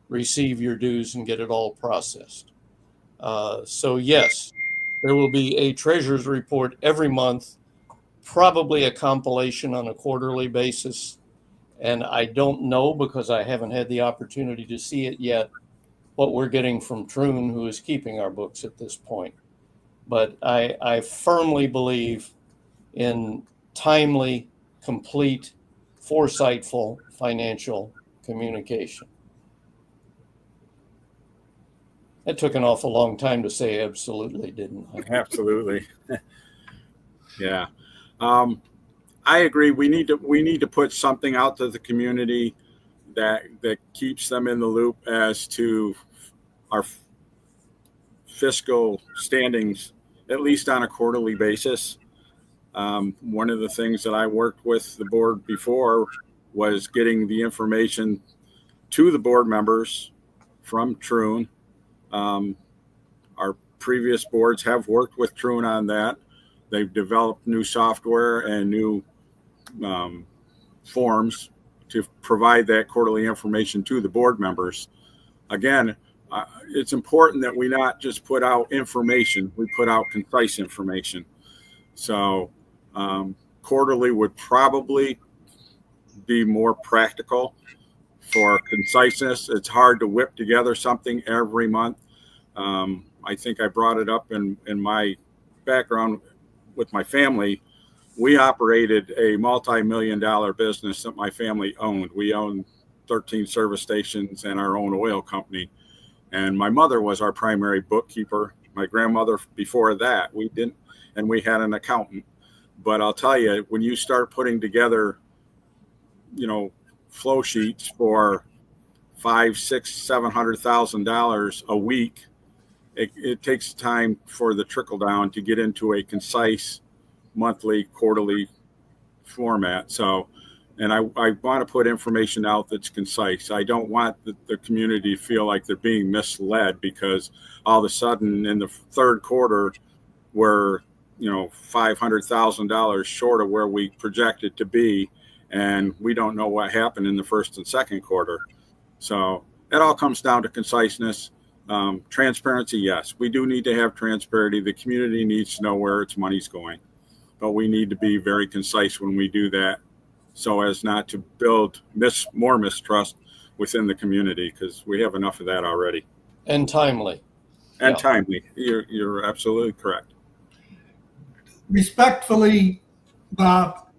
receive your dues and get it all processed. So yes, there will be a treasurer's report every month, probably a compilation on a quarterly basis. And I don't know, because I haven't had the opportunity to see it yet, what we're getting from Troon, who is keeping our books at this point. But I firmly believe in timely, complete, foresightful financial communication. It took an awful long time to say absolutely, didn't I? Absolutely. Yeah. I agree. We need to put something out to the community that keeps them in the loop as to our fiscal standings, at least on a quarterly basis. One of the things that I worked with the board before was getting the information to the board members from Troon. Our previous boards have worked with Troon on that. They've developed new software and new forms to provide that quarterly information to the board members. Again, it's important that we not just put out information, we put out concise information. So quarterly would probably be more practical for conciseness. It's hard to whip together something every month. I think I brought it up in my background with my family. We operated a multi-million-dollar business that my family owned. We owned 13 service stations and our own oil company. And my mother was our primary bookkeeper. My grandmother before that, we didn't, and we had an accountant. But I'll tell you, when you start putting together, flow sheets for $500,000, $600,000, $700,000 a week, it takes time for the trickle down to get into a concise monthly, quarterly format. So, and I want to put information out that's concise. I don't want the community to feel like they're being misled because all of a sudden in the third quarter, we're, $500,000 short of where we projected to be. And we don't know what happened in the first and second quarter. So it all comes down to conciseness. Transparency, yes, we do need to have transparency. The community needs to know where its money's going, but we need to be very concise when we do that so as not to build more mistrust within the community, because we have enough of that already. And timely. And timely. You're absolutely correct. Respectfully, Bob,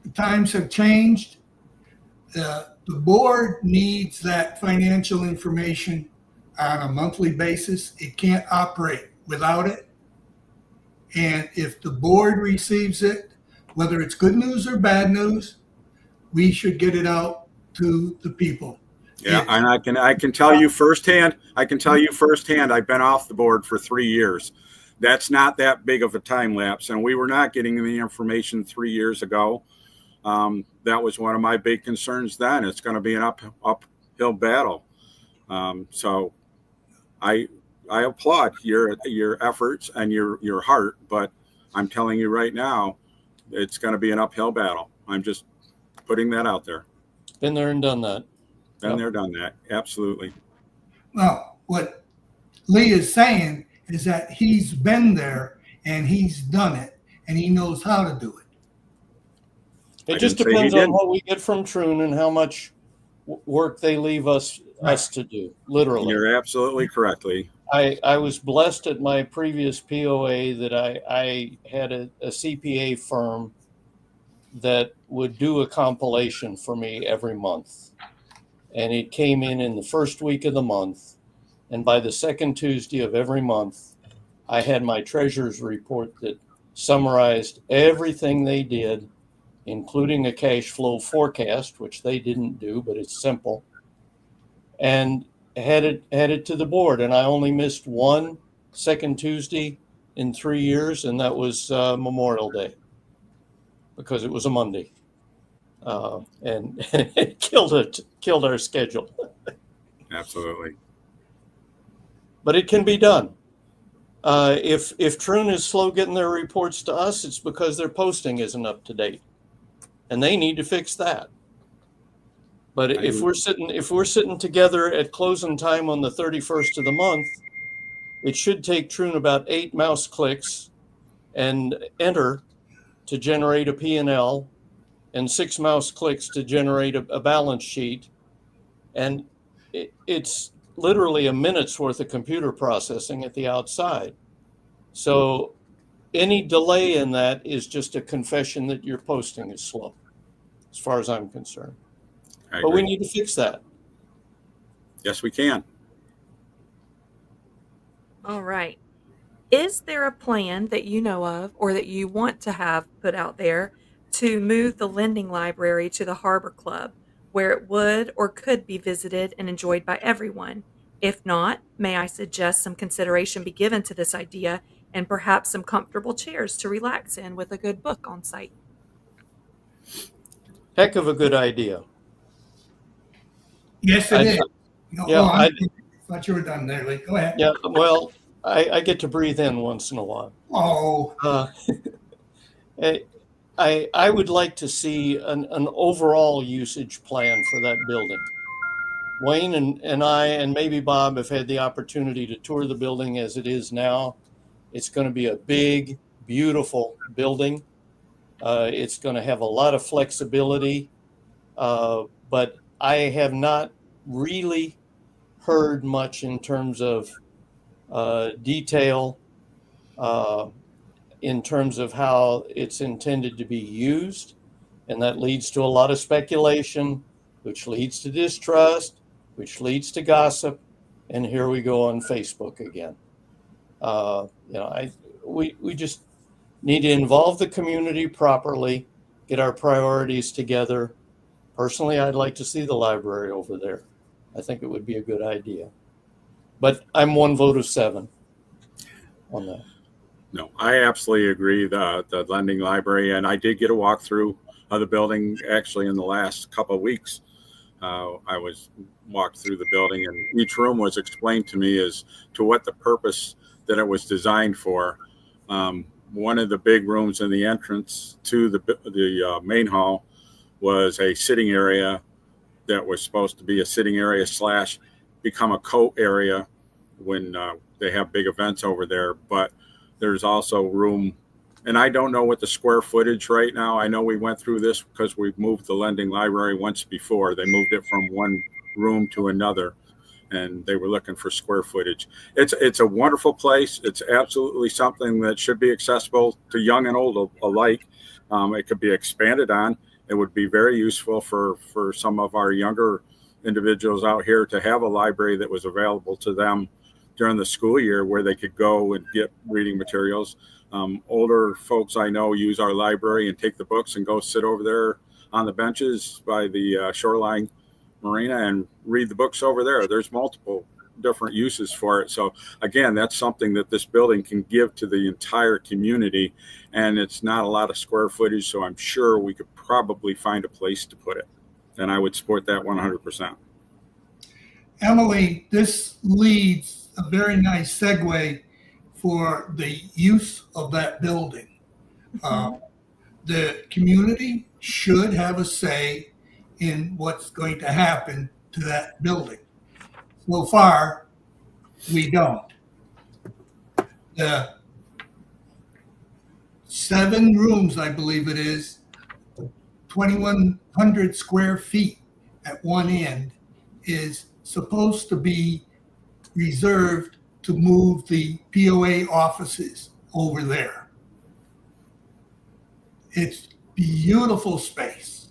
the times have changed. The board needs that financial information on a monthly basis. It can't operate without it. And if the board receives it, whether it's good news or bad news, we should get it out to the people. Yeah, and I can tell you firsthand. I've been off the board for 3 years. That's not that big of a time lapse, and we were not getting the information 3 years ago. That was one of my big concerns then. It's going to be an uphill battle. So I applaud your efforts and your heart, but I'm telling you right now, it's going to be an uphill battle. I'm just putting that out there. Been there and done that. Been there, done that. Absolutely. Well, what Lee is saying is that he's been there and he's done it and he knows how to do it. It just depends on what we get from Troon and how much work they leave us to do, literally. You're absolutely correct, Lee. I was blessed at my previous POA that I had a CPA firm that would do a compilation for me every month. And it came in the first week of the month. And by the second Tuesday of every month, I had my treasurer's report that summarized everything they did including a cash flow forecast, which they didn't do, but it's simple, and had it to the board. And I only missed one second Tuesday in 3 years, and that was Memorial Day, because it was a Monday, and it killed our schedule. Absolutely. But it can be done. If Troon is slow getting their reports to us, it's because their posting isn't up to date, and they need to fix that. But if we're sitting together at closing time on the 31st of the month, it should take Troon about 8 mouse clicks and enter to generate a P&L, and 6 mouse clicks to generate a balance sheet, and it's literally a minute's worth of computer processing at the outside. So any delay in that is just a confession that your posting is slow, as far as I'm concerned. But we need to fix that. Yes, we can. All right. Is there a plan that you know of or that you want to have put out there to move the lending library to the Harbour Club, where it would or could be visited and enjoyed by everyone? If not, may I suggest some consideration be given to this idea and perhaps some comfortable chairs to relax in with a good book on site? Heck of a good idea. Yes, it is. I thought you were done there, Lee. Go ahead. Yeah, well, I get to breathe in once in a while. Oh. I would like to see an overall usage plan for that building. Wayne and I, and maybe Bob, have had the opportunity to tour the building as it is now. It's going to be a big, beautiful building. It's going to have a lot of flexibility, but I have not really heard much in terms of detail, in terms of how it's intended to be used. And that leads to a lot of speculation, which leads to distrust, which leads to gossip. And here we go on Facebook again. We just need to involve the community properly, get our priorities together. Personally, I'd like to see the library over there. I think it would be a good idea. But I'm 1 vote of 7 on that. No, I absolutely agree. The lending library, and I did get a walkthrough of the building actually in the last couple of weeks. I was walked through the building, and each room was explained to me as to what the purpose that it was designed for. One of the big rooms in the entrance to the main hall was a sitting area that was supposed to be a sitting area / become a coat area when they have big events over there. But there's also room, and I don't know what the square footage right now. I know we went through this because we've moved the lending library once before. They moved it from one room to another, and they were looking for square footage. It's a wonderful place. It's absolutely something that should be accessible to young and old alike. It could be expanded on. It would be very useful for some of our younger individuals out here to have a library that was available to them during the school year, where they could go and get reading materials. Older folks I know use our library and take the books and go sit over there on the benches by the shoreline marina and read the books over there. There's multiple different uses for it. So again, that's something that this building can give to the entire community, and it's not a lot of square footage, so I'm sure we could probably find a place to put it, and I would support that 100%. Emily, this leads a very nice segue for the use of that building. The community should have a say in what's going to happen to that building. So far, we don't. The 7 rooms, I believe it is, 2,100 square feet at one end, is supposed to be reserved to move the POA offices over there. It's beautiful space.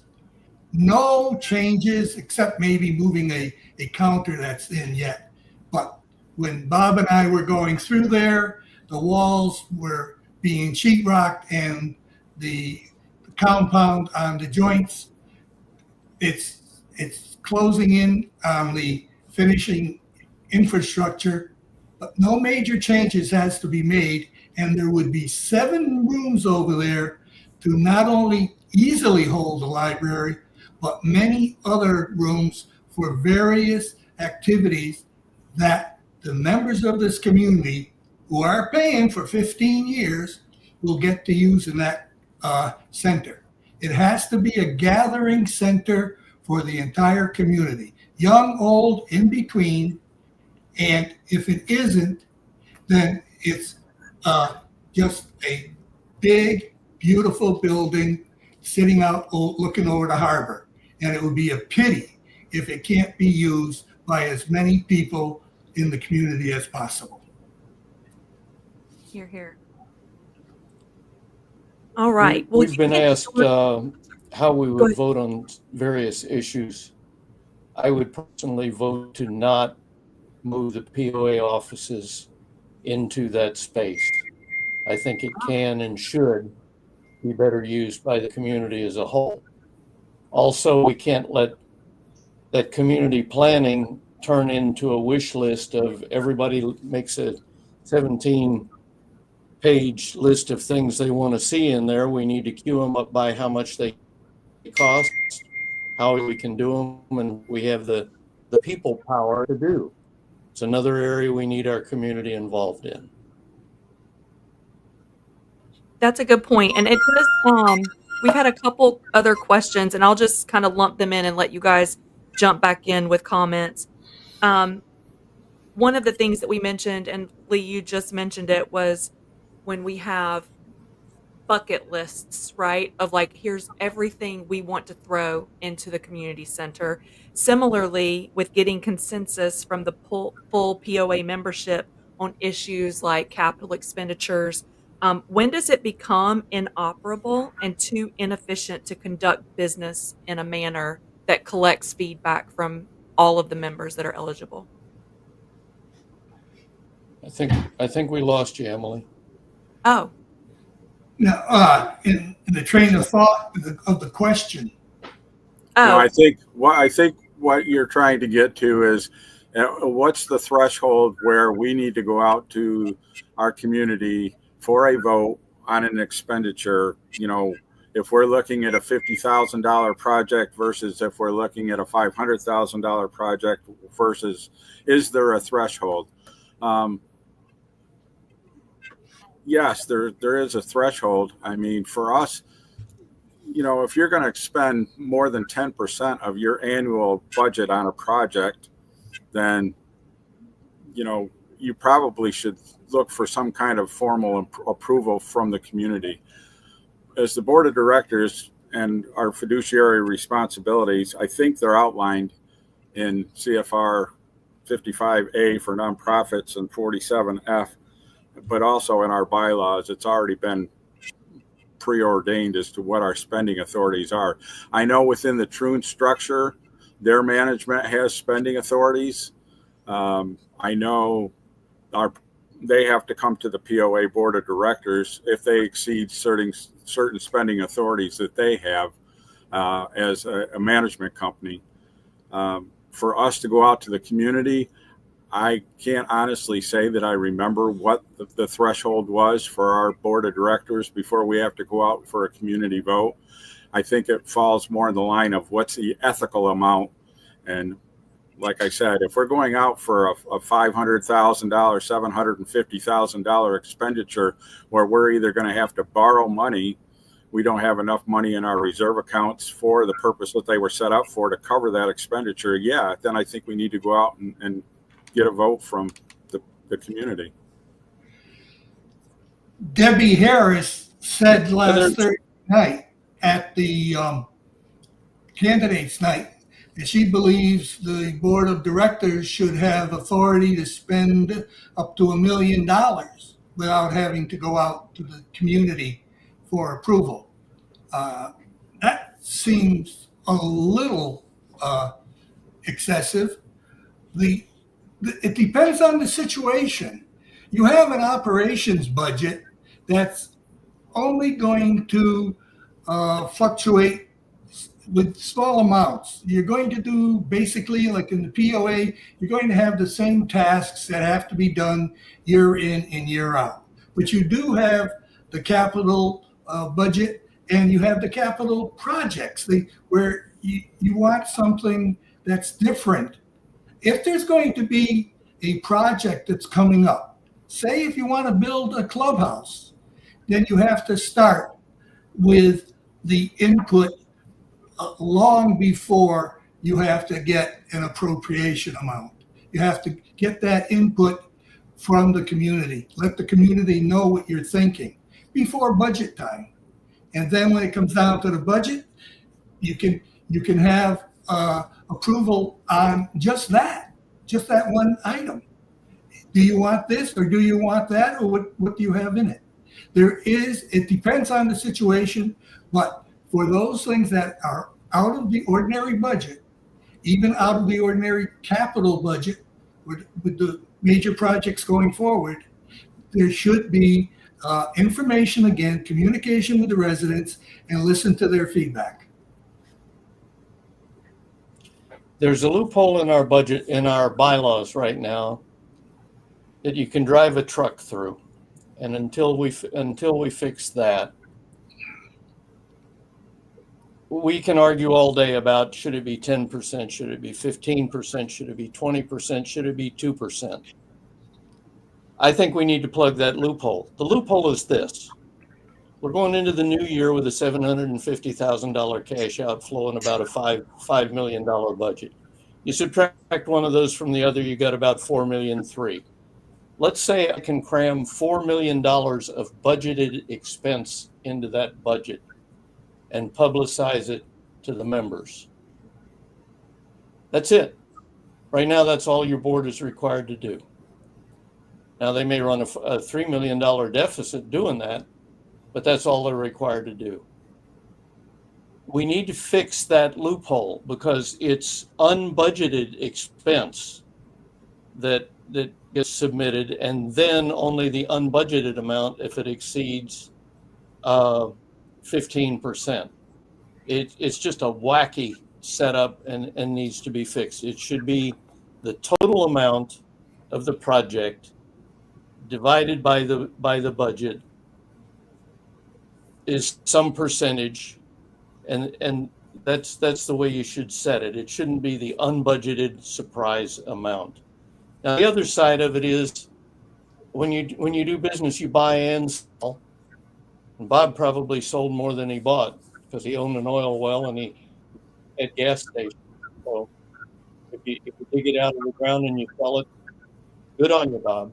No changes except maybe moving a counter that's in yet. But when Bob and I were going through there, the walls were being sheetrocked and the compound on the joints. It's closing in on the finishing infrastructure, but no major changes has to be made. And there would be 7 rooms over there to not only easily hold the library, but many other rooms for various activities that the members of this community who are paying for 15 years will get to use in that center. It has to be a gathering center for the entire community, young, old, in between. And if it isn't, then it's just a big, beautiful building sitting out looking over the harbor. And it would be a pity if it can't be used by as many people in the community as possible. Here. All right. Well, We've been asked how we would vote on various issues. I would personally vote to not move the POA offices into that space. I think it can and should be better used by the community as a whole. Also, we can't let that community planning turn into a wish list of everybody makes a 17-page list of things they want to see in there. We need to queue them up by how much they cost, how we can do them, and we have the people power to do. It's another area we need our community involved in. That's a good point. And it does, we've had a couple other questions, and I'll just kind of lump them in and let you guys jump back in with comments. One of the things that we mentioned, and Lee, you just mentioned it, was when we have bucket lists, right? Of like, here's everything we want to throw into the community center. Similarly, with getting consensus from the full POA membership on issues like capital expenditures, when does it become inoperable and too inefficient to conduct business in a manner that collects feedback from all of the members that are eligible? I think we lost you, Emily. Oh. Now, in the train of thought of the question. Oh. No, I think what you're trying to get to is what's the threshold where we need to go out to our community for a vote on an expenditure. You know, if we're looking at a $50,000 project versus if we're looking at a $500,000 project versus, is there a threshold? Yes, there is a threshold. I mean, for us, you know, if you're going to expend more than 10% of your annual budget on a project, then, you know, you probably should look for some kind of formal approval from the community. As the board of directors and our fiduciary responsibilities, I think they're outlined in CFR 55A for nonprofits and 47F, but also in our bylaws. It's already been preordained as to what our spending authorities are. I know within the Troon structure, their management has spending authorities. I know they have to come to the POA board of directors if they exceed certain spending authorities that they have as a management company. For us to go out to the community, I can't honestly say that I remember what the threshold was for our board of directors before we have to go out for a community vote. I think it falls more in the line of what's the ethical amount. And like I said, if we're going out for a $500,000, $750,000 expenditure where we're either going to have to borrow money, we don't have enough money in our reserve accounts for the purpose that they were set up for to cover that expenditure, yeah, then I think we need to go out and get a vote from the community. Debbie Harris said last Thursday night at the candidates night that she believes the board of directors should have authority to spend up to $1 million without having to go out to the community for approval. That seems a little excessive. It depends on the situation. You have an operations budget that's only going to fluctuate with small amounts. You're going to do basically like in the POA, you're going to have the same tasks that have to be done year in and year out. But you do have the capital budget, and you have the capital projects where you want something that's different. If there's going to be a project that's coming up, say if you want to build a clubhouse, then you have to start with the input long before you have to get an appropriation amount. You have to get that input from the community. Let the community know what you're thinking before budget time. And then when it comes down to the budget, you can have approval on just that one item. Do you want this or do you want that, or what do you have in it? It depends on the situation, but for those things that are out of the ordinary budget, even out of the ordinary capital budget, with the major projects going forward, there should be information, again, communication with the residents, and listen to their feedback. There's a loophole in our budget, in our bylaws right now, that you can drive a truck through. And until we fix that, we can argue all day about should it be 10%, should it be 15%, should it be 20%, should it be 2%. I think we need to plug that loophole. The loophole is this. We're going into the new year with a $750,000 cash outflow and about a $5 million budget. You subtract one of those from the other, you got about $4.3 million. Let's say I can cram $4 million of budgeted expense into that budget and publicize it to the members. That's it. Right now, that's all your board is required to do. Now, they may run a $3 million deficit doing that, but that's all they're required to do. We need to fix that loophole because it's unbudgeted expense that gets submitted, and then only the unbudgeted amount if it exceeds 15%. It's just a wacky setup and needs to be fixed. It should be the total amount of the project divided by the budget is some percentage, and that's the way you should set it. It shouldn't be the unbudgeted surprise amount. Now, the other side of it is when you do business, you buy and sell. And Bob probably sold more than he bought because he owned an oil well and he had gas stations. So if you dig it out of the ground and you sell it, good on you, Bob.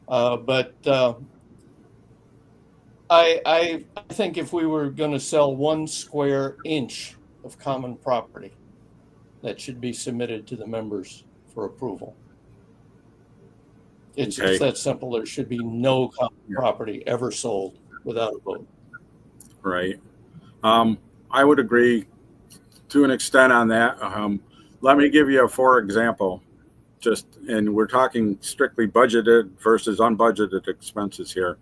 But I think if we were going to sell 1 square inch of common property, that should be submitted to the members for approval. It's that simple. There should be no common property ever sold without a vote. Right. I would agree to an extent on that. Let me give you for example. And we're talking strictly budgeted versus unbudgeted expenses here.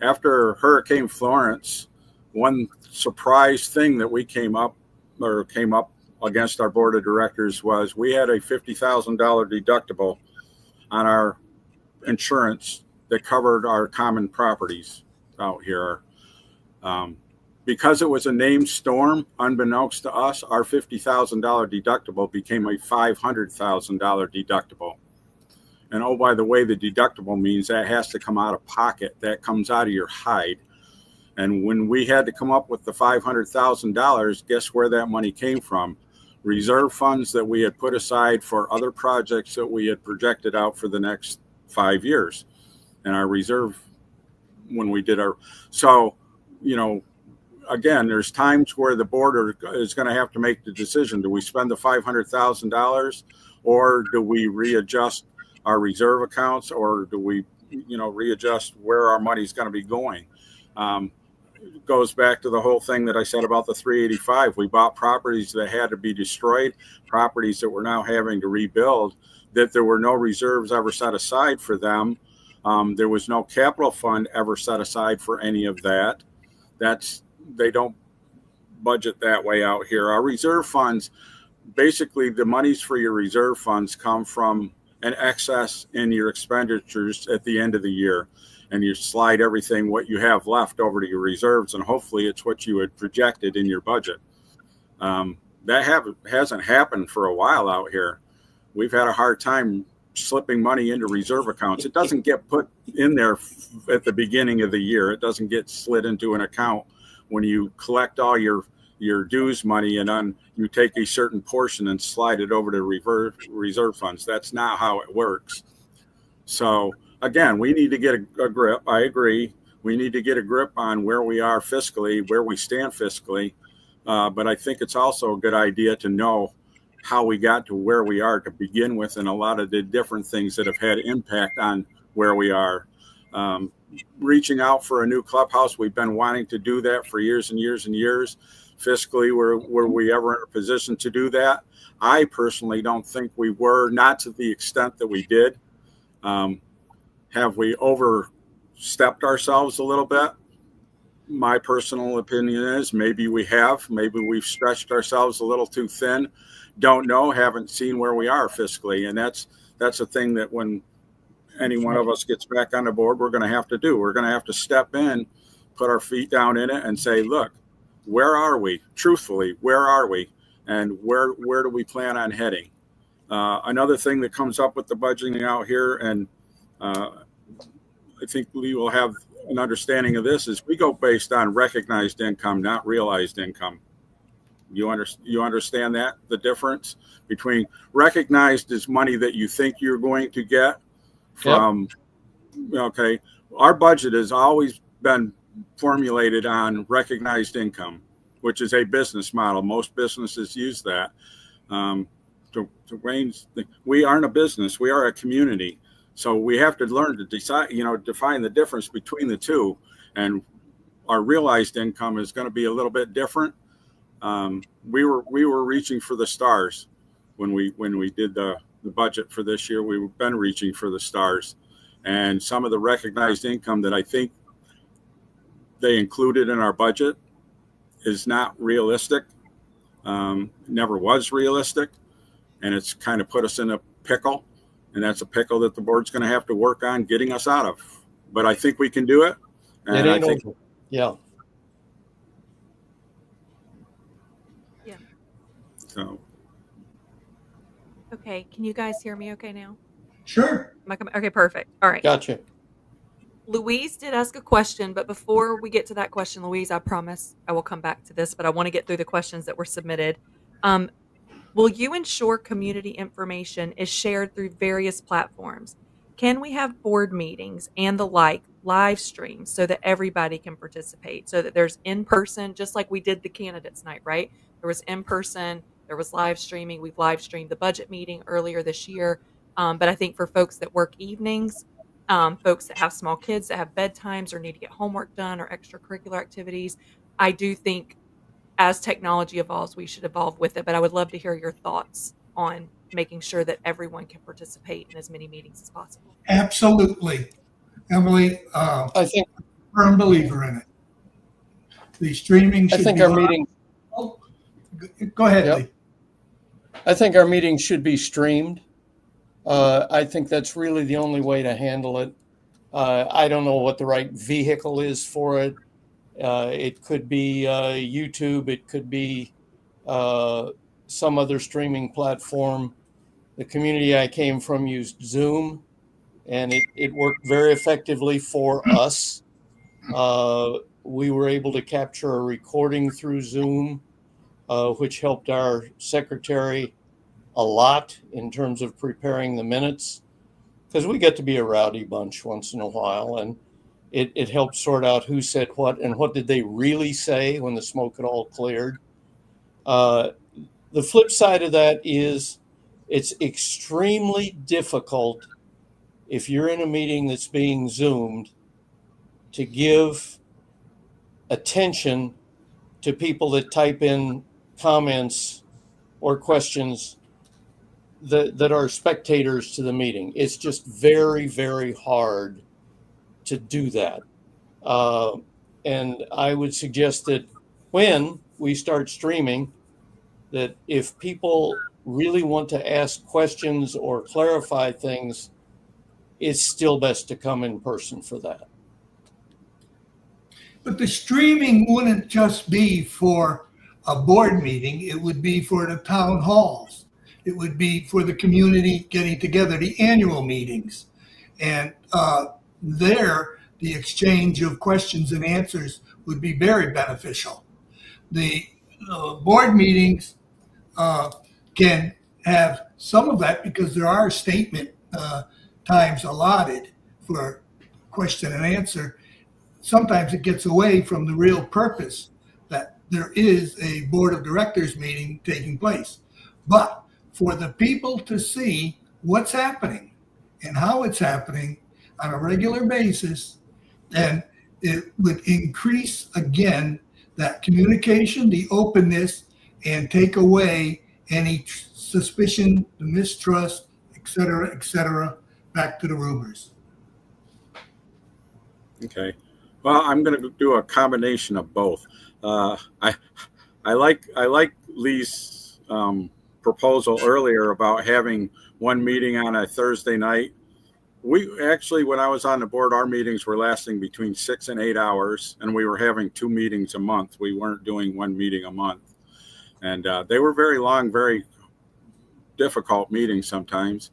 After Hurricane Florence, one surprise thing that we came up against our board of directors was we had a $50,000 deductible on our insurance that covered our common properties out here. Because it was a named storm, unbeknownst to us, our $50,000 deductible became a $500,000 deductible. And oh, by the way, the deductible means that has to come out of pocket. That comes out of your hide. And when we had to come up with the $500,000, guess where that money came from? Reserve funds that we had put aside for other projects that we had projected out for the next 5 years. And our reserve, when we did our, so, again, there's times where the board is going to have to make the decision. Do we spend the $500,000 or do we readjust our reserve accounts, or do we, readjust where our money is going to be going? It goes back to the whole thing that I said about the 385. We bought properties that had to be destroyed, properties that we're now having to rebuild, that there were no reserves ever set aside for them. There was no capital fund ever set aside for any of that. They don't budget that way out here. Our reserve funds, basically the monies for your reserve funds come from an excess in your expenditures at the end of the year. And you slide everything, what you have left, over to your reserves, and hopefully it's what you had projected in your budget. That hasn't happened for a while out here. We've had a hard time slipping money into reserve accounts. It doesn't get put in there at the beginning of the year. It doesn't get slid into an account when you collect all your dues money, and then you take a certain portion and slide it over to reserve funds. That's not how it works. So again, we need to get a grip. I agree. We need to get a grip on where we are fiscally, where we stand fiscally. But I think it's also a good idea to know how we got to where we are to begin with, and a lot of the different things that have had impact on where we are. Reaching out for a new clubhouse, we've been wanting to do that for years and years and years. Fiscally, were we ever in a position to do that? I personally don't think we were, not to the extent that we did. Have we overstepped ourselves a little bit? My personal opinion is maybe we have. Maybe we've stretched ourselves a little too thin. Don't know, haven't seen where we are fiscally. And that's a thing that when any one of us gets back on the board, we're going to have to do. We're going to have to step in, put our feet down in it and say, look, where are we? Truthfully, where are we? And where do we plan on heading? Another thing that comes up with the budgeting out here, and I think we will have an understanding of this, is we go based on recognized income, not realized income. You understand that, the difference between recognized is money that you think you're going to get from, yep. Okay, our budget has always been formulated on recognized income, which is a business model. Most businesses use that. We aren't a business, we are a community. So we have to learn to decide, define the difference between the two. And our realized income is going to be a little bit different. We were reaching for the stars when we did the budget for this year. We've been reaching for the stars, and some of the recognized income that I think they included in our budget is not realistic. Never was realistic, and it's kind of put us in a pickle. And that's a pickle that the board's going to have to work on getting us out of. But I think we can do it. And I think, yeah. Yeah. So. Okay. Can you guys hear me okay now? Sure. Am I coming? Okay, perfect. All right. Gotcha. Louise did ask a question, but before we get to that question, Louise, I promise I will come back to this, but I want to get through the questions that were submitted. Will you ensure community information is shared through various platforms? Can we have board meetings and the like live streams so that everybody can participate, so that there's in-person, just like we did the candidates night, right? There was in-person, there was live streaming. We've live streamed the budget meeting earlier this year. But I think for folks that work evenings, folks that have small kids that have bedtimes or need to get homework done or extracurricular activities, I do think as technology evolves, we should evolve with it. But I would love to hear your thoughts on making sure that everyone can participate in as many meetings as possible. Absolutely. Emily, I think I'm a firm believer in it. The streaming should be our meeting. Oh, go ahead, Yep. Lee. I think our meeting should be streamed. I think that's really the only way to handle it. I don't know what the right vehicle is for it. It could be YouTube. It could be some other streaming platform. The community I came from used Zoom, and it worked very effectively for us. We were able to capture a recording through Zoom, which helped our secretary a lot in terms of preparing the minutes, because we get to be a rowdy bunch once in a while, and it helped sort out who said what and what did they really say when the smoke had all cleared. The flip side of that is it's extremely difficult if you're in a meeting that's being Zoomed to give attention to people that type in comments or questions that are spectators to the meeting. It's just very, very hard to do that. And I would suggest that when we start streaming, that if people really want to ask questions or clarify things, it's still best to come in person for that. But the streaming wouldn't just be for a board meeting. It would be for the town halls. It would be for the community getting together, the annual meetings. And there, the exchange of questions and answers would be very beneficial. The board meetings can have some of that because there are statement times allotted for question and answer. Sometimes it gets away from the real purpose that there is a board of directors meeting taking place. But for the people to see what's happening and how it's happening on a regular basis, then it would increase again that communication, the openness, and take away any suspicion, the mistrust, et cetera, back to the rumors. Okay. Well, I'm going to do a combination of both. I like Lee's proposal earlier about having one meeting on a Thursday night. We actually, when I was on the board, our meetings were lasting between 6 and 8 hours, and we were having 2 meetings a month. We weren't doing one meeting a month, and they were very long, very difficult meetings sometimes.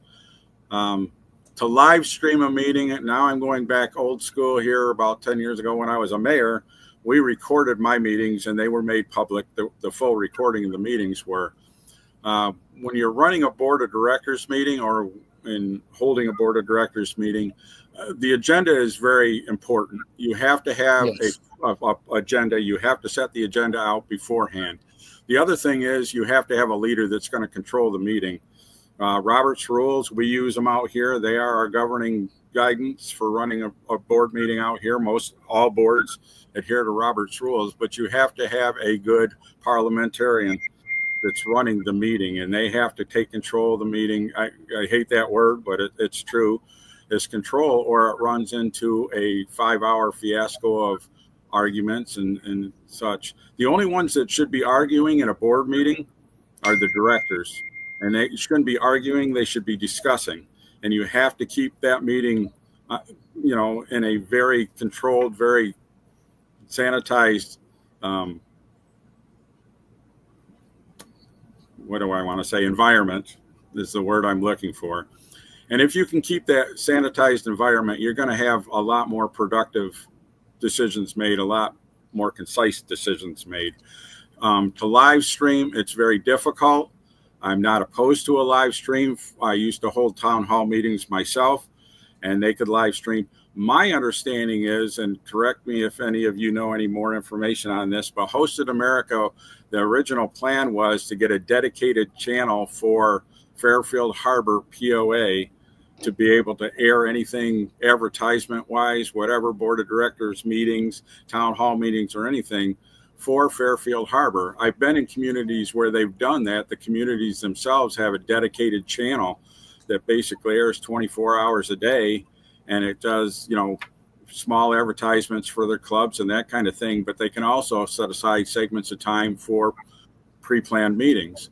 To live stream a meeting, now I'm going back old school here. About 10 years ago when I was a mayor, we recorded my meetings and they were made public. The full recording of the meetings were. When you're running a board of directors meeting or in holding a board of directors meeting, the agenda is very important. You have to have a agenda. You have to set the agenda out beforehand. The other thing is you have to have a leader that's going to control the meeting. Robert's rules, we use them out here. They are our governing guidance for running a board meeting out here. All boards adhere to Robert's rules, but you have to have a good parliamentarian that's running the meeting, and they have to take control of the meeting. I hate that word, but it's true. It's control, or it runs into a 5-hour fiasco of arguments and such. The only ones that should be arguing in a board meeting are the directors. And they shouldn't be arguing, they should be discussing. And you have to keep that meeting, in a very controlled, very sanitized, environment is the word I'm looking for. And if you can keep that sanitized environment, you're going to have a lot more productive decisions made, a lot more concise decisions made. To live stream, it's very difficult. I'm not opposed to a live stream. I used to hold town hall meetings myself, and they could live stream. My understanding is, and correct me if any of you know any more information on this, but Hosted America, the original plan was to get a dedicated channel for Fairfield Harbour POA to be able to air anything advertisement-wise, whatever board of directors meetings, town hall meetings, or anything for Fairfield Harbour. I've been in communities where they've done that. The communities themselves have a dedicated channel that basically airs 24 hours a day, and it does, small advertisements for their clubs and that kind of thing, but they can also set aside segments of time for pre-planned meetings.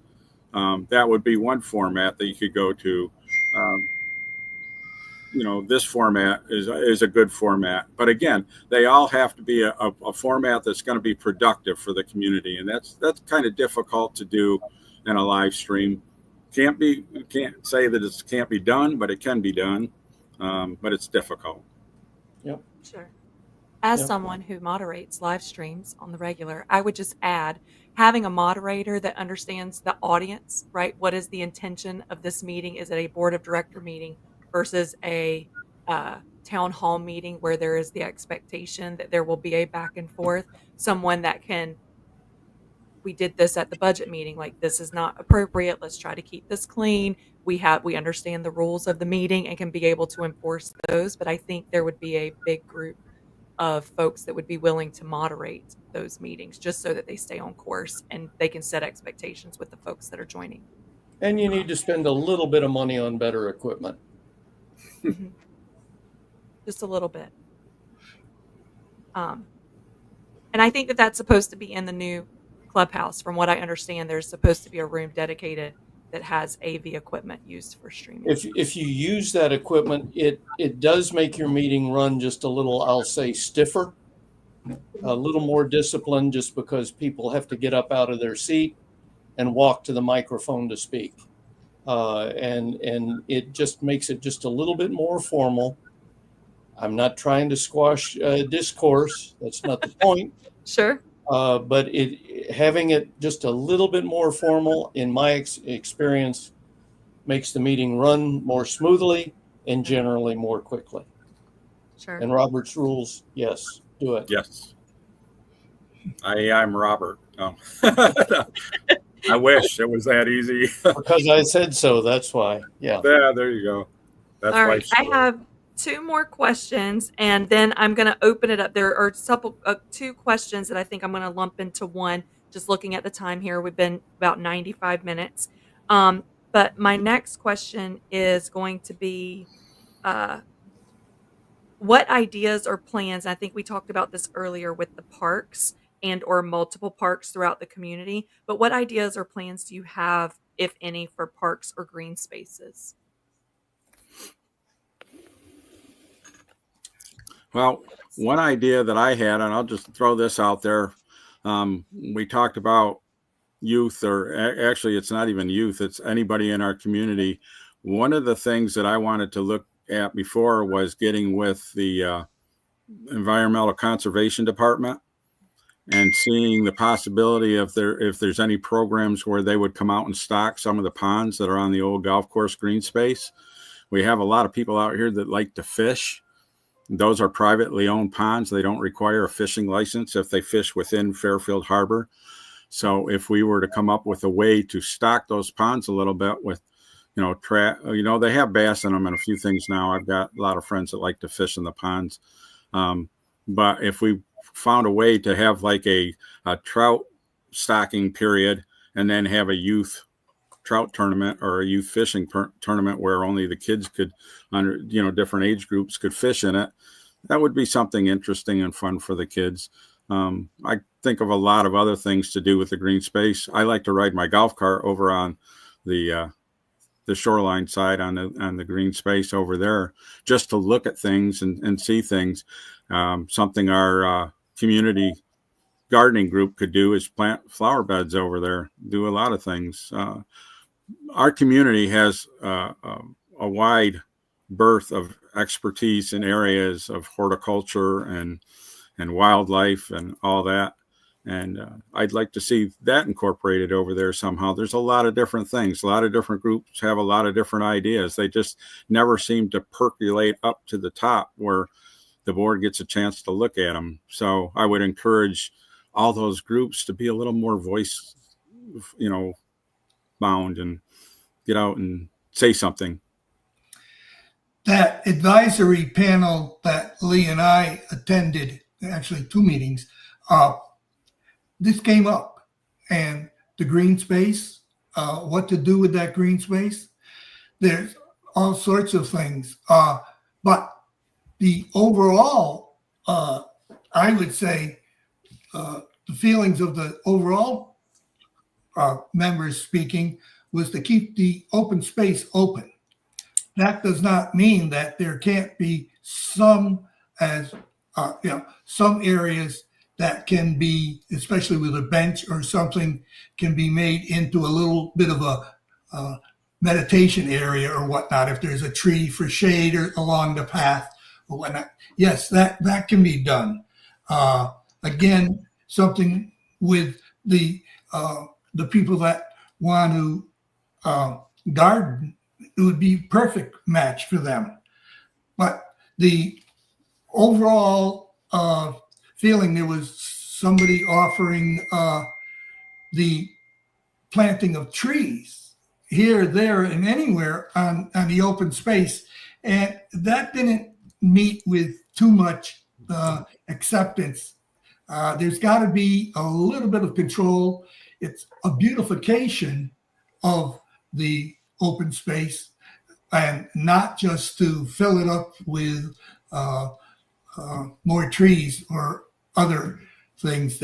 That would be one format that you could go to. This format is a good format, but again, they all have to be a format that's going to be productive for the community, and that's kind of difficult to do in a live stream. Can't say that it can't be done, but it can be done, but it's difficult. Yep. Sure. As someone who moderates live streams on the regular, I would just add having a moderator that understands the audience, right? What is the intention of this meeting? Is it a board of director meeting versus a town hall meeting where there is the expectation that there will be a back and forth? Someone that we did this at the budget meeting, like this is not appropriate. Let's try to keep this clean. We understand the rules of the meeting and can be able to enforce those. But I think there would be a big group of folks that would be willing to moderate those meetings just so that they stay on course and they can set expectations with the folks that are joining. And you need to spend a little bit of money on better equipment. Mm-hmm. Just a little bit. And I think that that's supposed to be in the new Clubhouse. From what I understand, there's supposed to be a room dedicated that has AV equipment used for streaming. If you use that equipment, it does make your meeting run just a little, I'll say, stiffer, a little more disciplined, just because people have to get up out of their seat and walk to the microphone to speak. And it just makes it just a little bit more formal. I'm not trying to squash discourse. That's not the point. Sure. But having it just a little bit more formal, in my experience, makes the meeting run more smoothly and generally more quickly. Sure. And Robert's rules, yes, do it. Yes. I'm Robert. Oh. I wish it was that easy. Because I said so, that's why. Yeah. Yeah, there you go. That's All why. right. I have 2 more questions, and then I'm going to open it up. There are 2 questions that I think I'm going to lump into one. Just looking at the time here, we've been about 95 minutes. But my next question is going to be, what ideas or plans, I think we talked about this earlier with the parks and or multiple parks throughout the community, but what ideas or plans do you have, if any, for parks or green spaces? Well, one idea that I had, and I'll just throw this out there. We talked about youth, or actually it's not even youth, it's anybody in our community. One of the things that I wanted to look at before was getting with the Environmental Conservation Department and seeing the possibility of if there's any programs where they would come out and stock some of the ponds that are on the old golf course green space. We have a lot of people out here that like to fish. Those are privately owned ponds. They don't require a fishing license if they fish within Fairfield Harbor. So if we were to come up with a way to stock those ponds a little bit with, they have bass in them and a few things now. I've got a lot of friends that like to fish in the ponds. But if we found a way to have like a trout stocking period and then have a youth trout tournament or a youth fishing tournament where only the kids could, under different age groups could fish in it, that would be something interesting and fun for the kids. I think of a lot of other things to do with the green space. I like to ride my golf cart over on the shoreline side on the green space over there, just to look at things and see things. Something our community gardening group could do is plant flower beds over there, do a lot of things. Our community has a wide berth of expertise in areas of horticulture and wildlife and all that. And I'd like to see that incorporated over there somehow. There's a lot of different things. A lot of different groups have a lot of different ideas. They just never seem to percolate up to the top where the board gets a chance to look at them. So I would encourage all those groups to be a little more voice, bound and get out and say something. That advisory panel that Lee and I attended, actually 2 meetings, this came up, and the green space, what to do with that green space. There's all sorts of things, but the overall, I would say, the feelings of the overall members speaking was to keep the open space open. That does not mean that there can't be some areas that can be, especially with a bench or something, can be made into a little bit of a meditation area or whatnot. If there's a tree for shade or along the path or whatnot, yes, that can be done. Again, something with the people that want to garden, it would be perfect match for them. But the overall feeling, there was somebody offering the planting of trees here, there, and anywhere on the open space, and that didn't meet with too much acceptance. There's got to be a little bit of control. It's a beautification of the open space, and not just to fill it up with more trees or other things.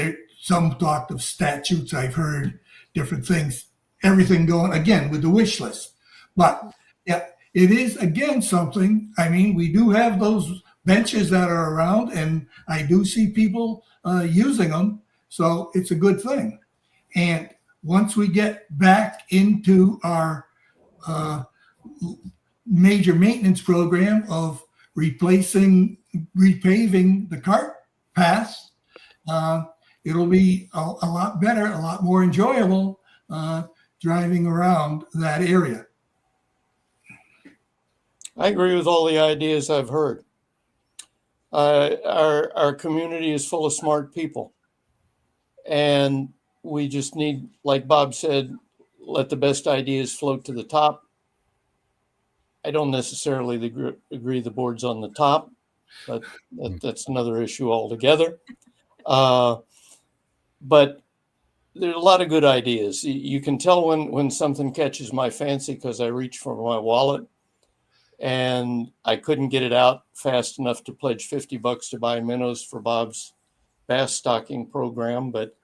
some talked of statutes. I've heard different things, everything going again with the wish list. But yeah, it is again something. I mean, we do have those benches that are around, and I do see people using them. So it's a good thing. And once we get back into our major maintenance program of repaving the cart paths, it'll be a lot better, a lot more enjoyable driving around that area. I agree with all the ideas I've heard. Our community is full of smart people, and we just need, like Bob said, let the best ideas float to the top. I don't necessarily agree the board's on the top, but that's another issue altogether. But there's a lot of good ideas. You can tell when something catches my fancy because I reach for my wallet and I couldn't get it out fast enough to pledge $50 to buy minnows for Bob's bass stocking program. But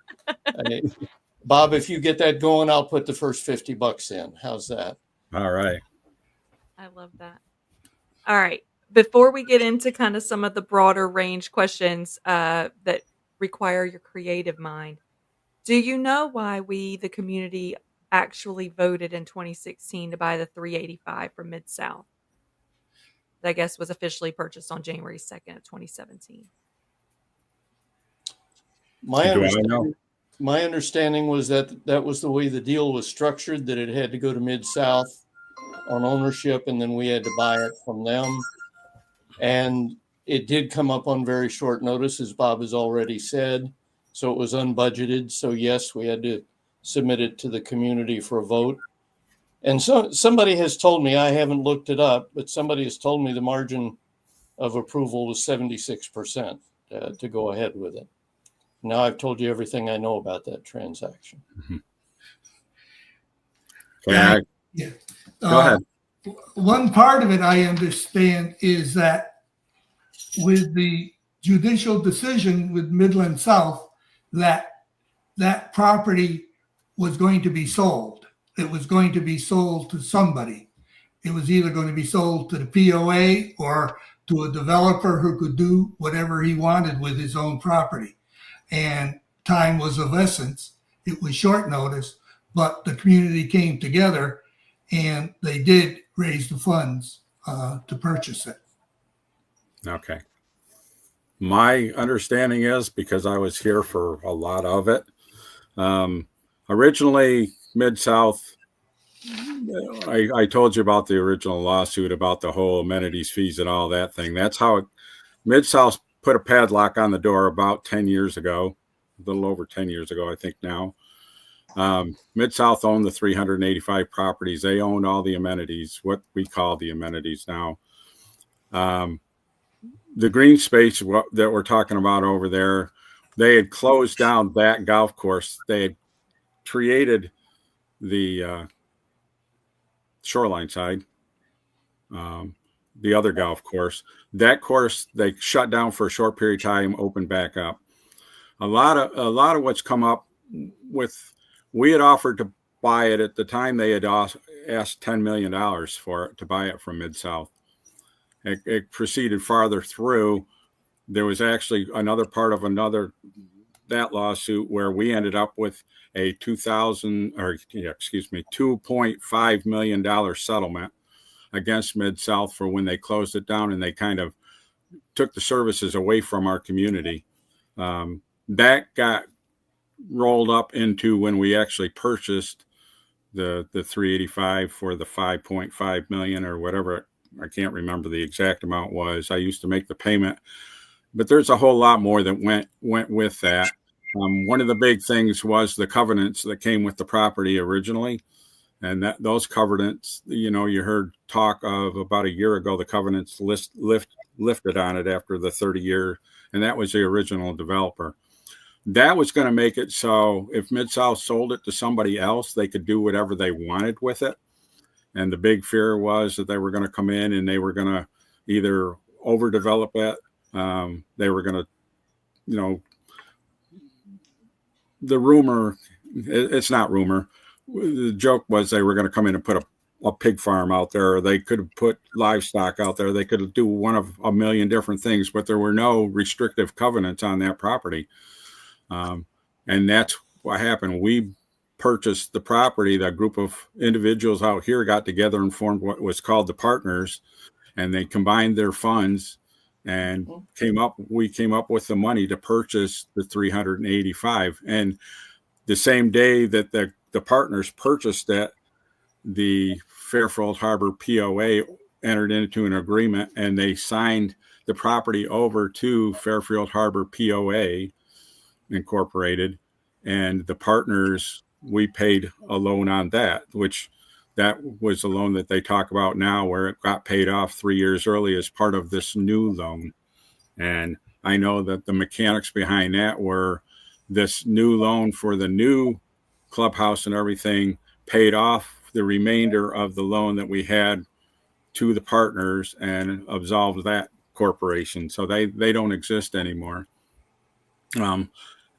Bob, if you get that going, I'll put the first $50 in. How's that? All right. I love that. All right. Before we get into kind of some of the broader range questions that require your creative mind, do you know why we, the community, actually voted in 2016 to buy the 385 from Mid-South? That I guess was officially purchased on January 2nd of 2017. My understanding was that was the way the deal was structured, that it had to go to Mid-South on ownership, and then we had to buy it from them. And it did come up on very short notice, as Bob has already said. So it was unbudgeted. So yes, we had to submit it to the community for a vote. And so somebody has told me, I haven't looked it up, but somebody has told me the margin of approval was 76% to go ahead with it. Now I've told you everything I know about that transaction. Mm-hmm. Yeah. Go ahead. One part of it I understand is that with the judicial decision with Midland South, that property was going to be sold. It was going to be sold to somebody. It was either going to be sold to the POA or to a developer who could do whatever he wanted with his own property. And time was of essence. It was short notice, but the community came together and they did raise the funds to purchase it. Okay. My understanding is, because I was here for a lot of it, originally Mid-South, I told you about the original lawsuit about the whole amenities fees and all that thing. That's how Mid-South put a padlock on the door about 10 years ago, a little over 10 years ago, I think now. Mid-South owned the 385 properties. They owned all the amenities, what we call the amenities now. The green space that we're talking about over there, they had closed down that golf course. They had created the shoreline side, the other golf course. That course they shut down for a short period of time, opened back up. A lot of what's come up with, we had offered to buy it at the time. They had asked $10 million for it to buy it from Mid-South. It proceeded farther through. There was actually another part of that lawsuit where we ended up with a $2.5 million settlement against Mid-South for when they closed it down and they kind of took the services away from our community. That got rolled up into when we actually purchased the 385 for the 5.5 million or whatever. I can't remember the exact amount was. I used to make the payment, but there's a whole lot more that went with that. One of the big things was the covenants that came with the property originally. And those covenants, you heard talk of about a year ago, the covenants lifted on it after the 30-year, and that was the original developer. That was going to make it so if Mid-South sold it to somebody else, they could do whatever they wanted with it. And the big fear was that they were going to come in and they were going to either overdevelop it. They were going to, the rumor, it's not rumor. The joke was they were going to come in and put a pig farm out there, or they could have put livestock out there. They could do one of a million different things, but there were no restrictive covenants on that property. And that's what happened. We purchased the property. That group of individuals out here got together and formed what was called the partners, and they combined their funds and we came up with the money to purchase the 385. And the same day that the partners purchased it, the Fairfield Harbour POA entered into an agreement, and they signed the property over to Fairfield Harbour POA Incorporated, and the partners, we paid a loan on that, which that was a loan that they talk about now, where it got paid off 3 years early as part of this new loan. And I know that the mechanics behind that were this new loan for the new clubhouse and everything paid off the remainder of the loan that we had to the partners and absolved that corporation. So they don't exist anymore.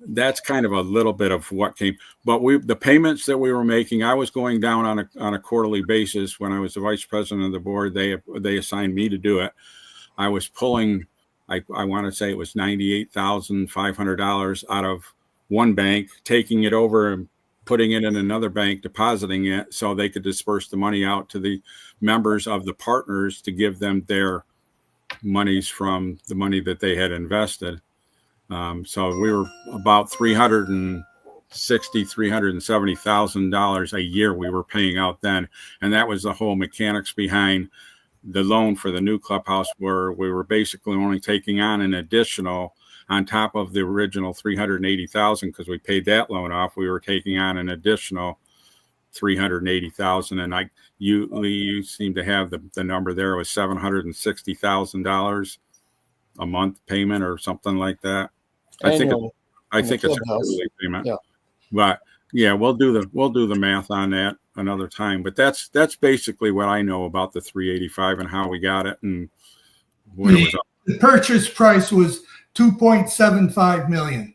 That's kind of a little bit of what came, but the payments that we were making, I was going down on a quarterly basis. When I was the vice president of the board, they assigned me to do it. I was pulling, I want to say it was $98,500 out of one bank, taking it over and putting it in another bank, depositing it so they could disperse the money out to the members of the partners to give them their monies from the money that they had invested. So we were about $370,000 a year we were paying out then. And that was the whole mechanics behind the loan for the new clubhouse, where we were basically only taking on an additional, on top of the original $380,000, because we paid that loan off, we were taking on an additional $380,000. And you seem to have the number there was $760,000 a month payment or something like that. I think it's a quarterly payment. Yeah. But yeah, we'll do the math on that another time. But that's basically what I know about the 385 and how we got it and what it was. The purchase price was $2.75 million.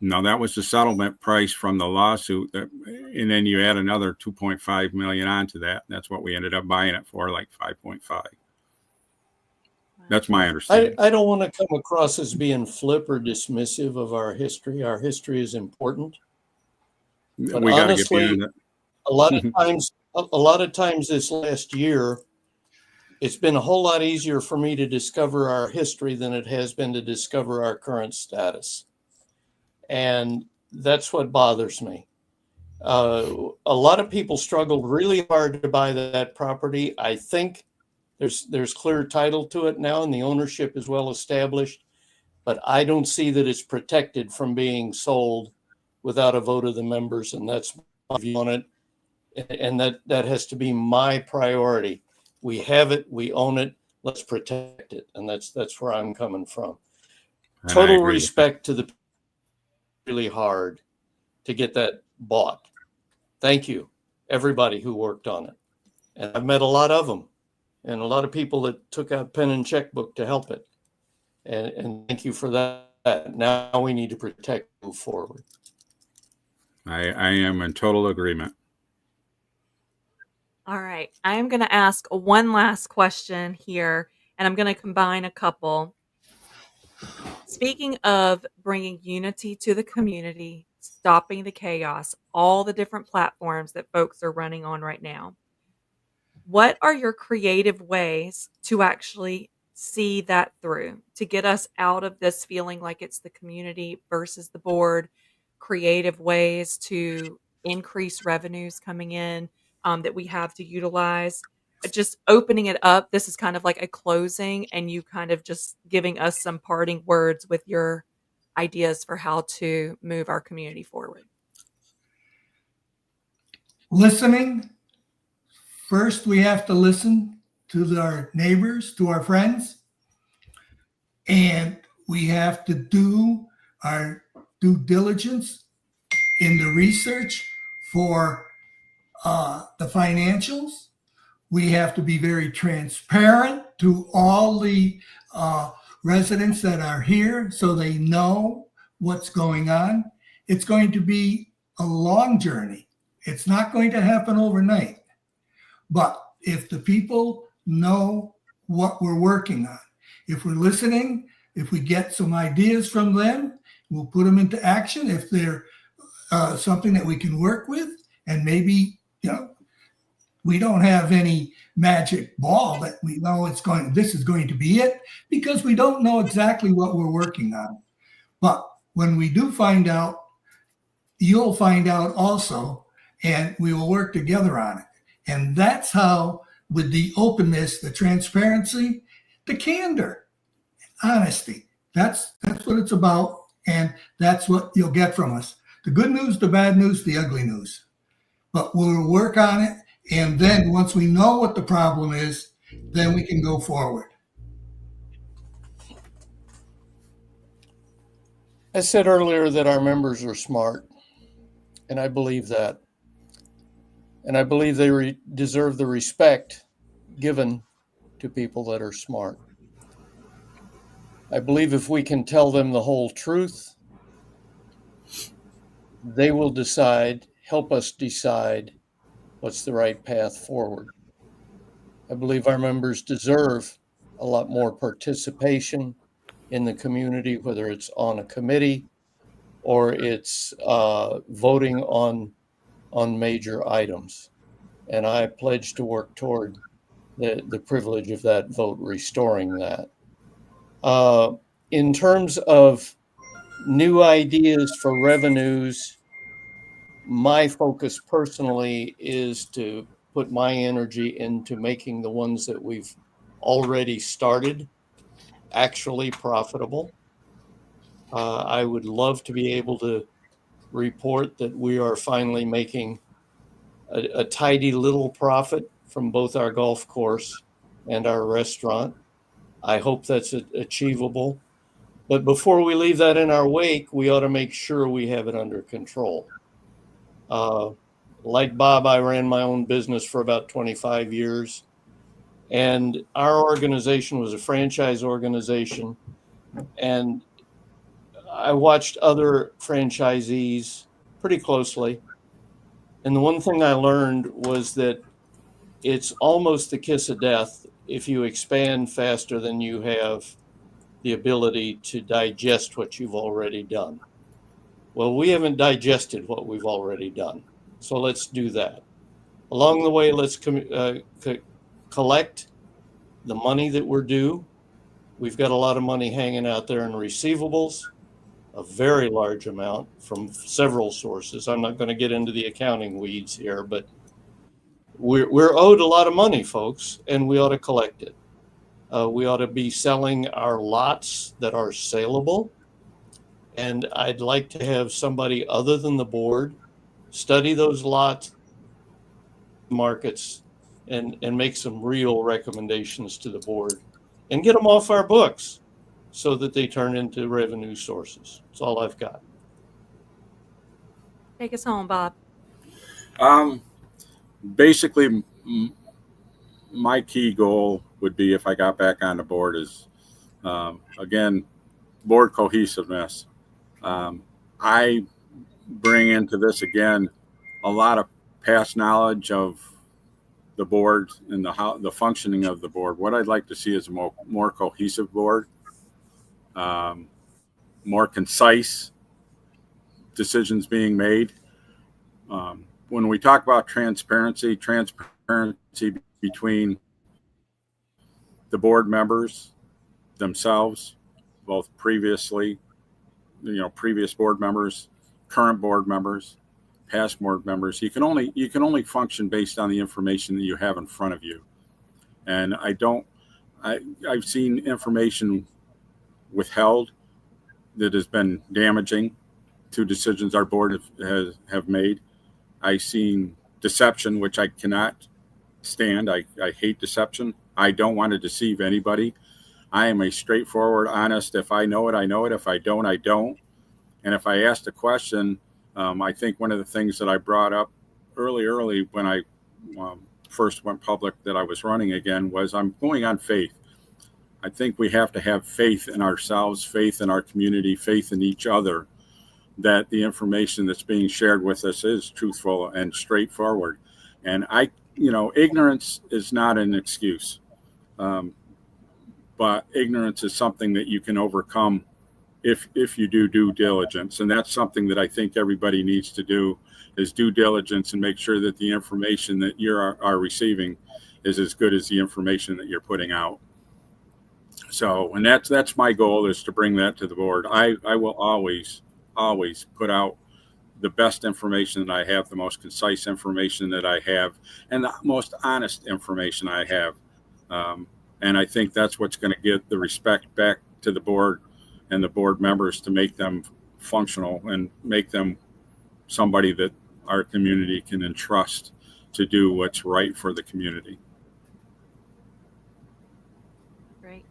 No, that was the settlement price from the lawsuit, and then you add another $2.5 million onto that. That's what we ended up buying it for, like 5.5. That's my understanding. I don't want to come across as being flip or dismissive of our history. Our history is important. But we got to get honestly, behind it. a lot of times this last year, it's been a whole lot easier for me to discover our history than it has been to discover our current status. And that's what bothers me. A lot of people struggled really hard to buy that property. I think there's clear title to it now, and the ownership is well established, but I don't see that it's protected from being sold without a vote of the members, and that's my view on it. And that has to be my priority. We have it, we own it, let's protect it, and that's where I'm coming from. Total respect to the really hard to get that bought. Thank you, everybody who worked on it, and I've met a lot of them. And a lot of people that took out pen and checkbook to help it. And thank you for that. Now we need to protect, move forward. I am in total agreement. All right. I am going to ask one last question here, and I'm going to combine a couple. Speaking of bringing unity to the community, stopping the chaos, all the different platforms that folks are running on right now, what are your creative ways to actually see that through, to get us out of this feeling like it's the community versus the board? Creative ways to increase revenues coming in that we have to utilize. Just opening it up. This is kind of like a closing, and you kind of just giving us some parting words with your ideas for how to move our community forward. Listening. First, we have to listen to our neighbors, to our friends, and we have to do our due diligence in the research for the financials. We have to be very transparent to all the residents that are here so they know what's going on. it's going to be a long journey. It's not going to happen overnight. But if the people know what we're working on, if we're listening, if we get some ideas from them, we'll put them into action. If they're something that we can work with, and maybe, we don't have any magic ball that we know this is going to be it, because we don't know exactly what we're working on. But when we do find out, you'll find out also, and we will work together on it. And that's how, with the openness, the transparency, the candor, honesty, that's what it's about. And that's what you'll get from us. The good news, the bad news, the ugly news. But we'll work on it. And then once we know what the problem is, then we can go forward. I said earlier that our members are smart, and I believe that. And I believe they deserve the respect given to people that are smart. I believe if we can tell them the whole truth, they will help us decide what's the right path forward. I believe our members deserve a lot more participation in the community, whether it's on a committee or it's voting on major items. And I pledge to work toward the privilege of that vote, restoring that. In terms of new ideas for revenues, my focus personally is to put my energy into making the ones that we've already started actually profitable. I would love to be able to report that we are finally making a tidy little profit from both our golf course and our restaurant. I hope that's achievable. But before we leave that in our wake, we ought to make sure we have it under control. Like Bob, I ran my own business for about 25 years. And our organization was a franchise organization. And I watched other franchisees pretty closely. And the one thing I learned was that it's almost the kiss of death if you expand faster than you have the ability to digest what you've already done. Well, we haven't digested what we've already done. So let's do that. Along the way, let's collect the money that we're due. We've got a lot of money hanging out there in receivables, a very large amount from several sources. I'm not going to get into the accounting weeds here, but we're owed a lot of money, folks, and we ought to collect it. We ought to be selling our lots that are saleable. And I'd like to have somebody other than the board study those lots markets and make some real recommendations to the board and get them off our books so that they turn into revenue sources. That's all I've got. Take us home, Bob. Basically, my key goal would be, if I got back on the board, is, again, board cohesiveness. I bring into this, again, a lot of past knowledge of the board and the functioning of the board. What I'd like to see is a more cohesive board, more concise decisions being made. When we talk about transparency between the board members themselves, both previous board members, current board members, past board members, you can only function based on the information that you have in front of you. And I've seen information withheld that has been damaging to decisions our board have made. I've seen deception, which I cannot stand. I hate deception. I don't want to deceive anybody. I am a straightforward, honest, if I know it, I know it. If I don't, I don't. And if I asked a question, I think one of the things that I brought up early when I first went public that I was running again was, I'm going on faith. I think we have to have faith in ourselves, faith in our community, faith in each other, that the information that's being shared with us is truthful and straightforward. And ignorance is not an excuse, but ignorance is something that you can overcome if you do due diligence. And that's something that I think everybody needs to do, is due diligence and make sure that the information that you are receiving is as good as the information that you're putting out. So, and that's my goal, is to bring that to the board. I will always put out the best information that I have, the most concise information that I have, and the most honest information I have. And I think that's what's going to get the respect back to the board and the board members, to make them functional and make them somebody that our community can entrust to do what's right for the community. Great.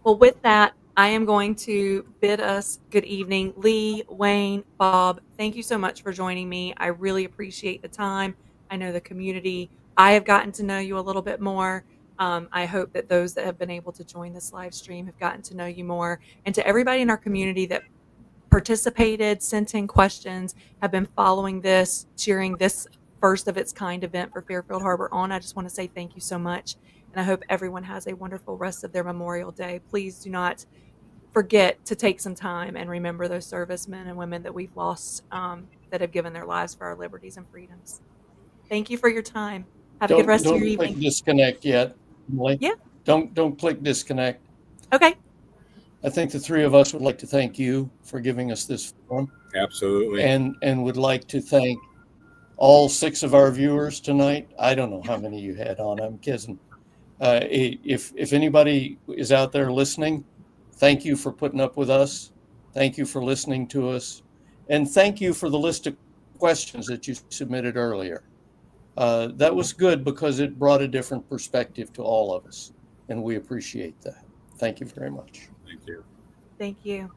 Well, with that, I am going to bid us good evening. Lee, Wayne, Bob, thank you so much for joining me. I really appreciate the time. I know the community. I have gotten to know you a little bit more. I hope that those that have been able to join this live stream have gotten to know you more. And to everybody in our community that participated, sent in questions, have been following this, cheering this first of its kind event for Fairfield Harbour on, I just want to say thank you so much. And I hope everyone has a wonderful rest of their Memorial Day. Please do not forget to take some time and remember those servicemen and women that we've lost, that have given their lives for our liberties and freedoms. Thank you for your time. Have a good rest of your Don't click evening. disconnect yet, Emily. Yeah. Don't click disconnect. Okay. I think the three of us would like to thank you for giving us this forum, Absolutely. and would like to thank all 6 of our viewers tonight. I don't know how many you had on. I'm kidding. If anybody is out there listening, thank you for putting up with us. Thank you for listening to us, and thank you for the list of questions that you submitted earlier. That was good, because it brought a different perspective to all of us, and we appreciate that. Thank you very much. Thank you. Thank you.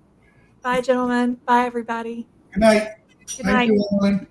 Bye, gentlemen. Bye, everybody. Good night. Good Thank night. you, everyone.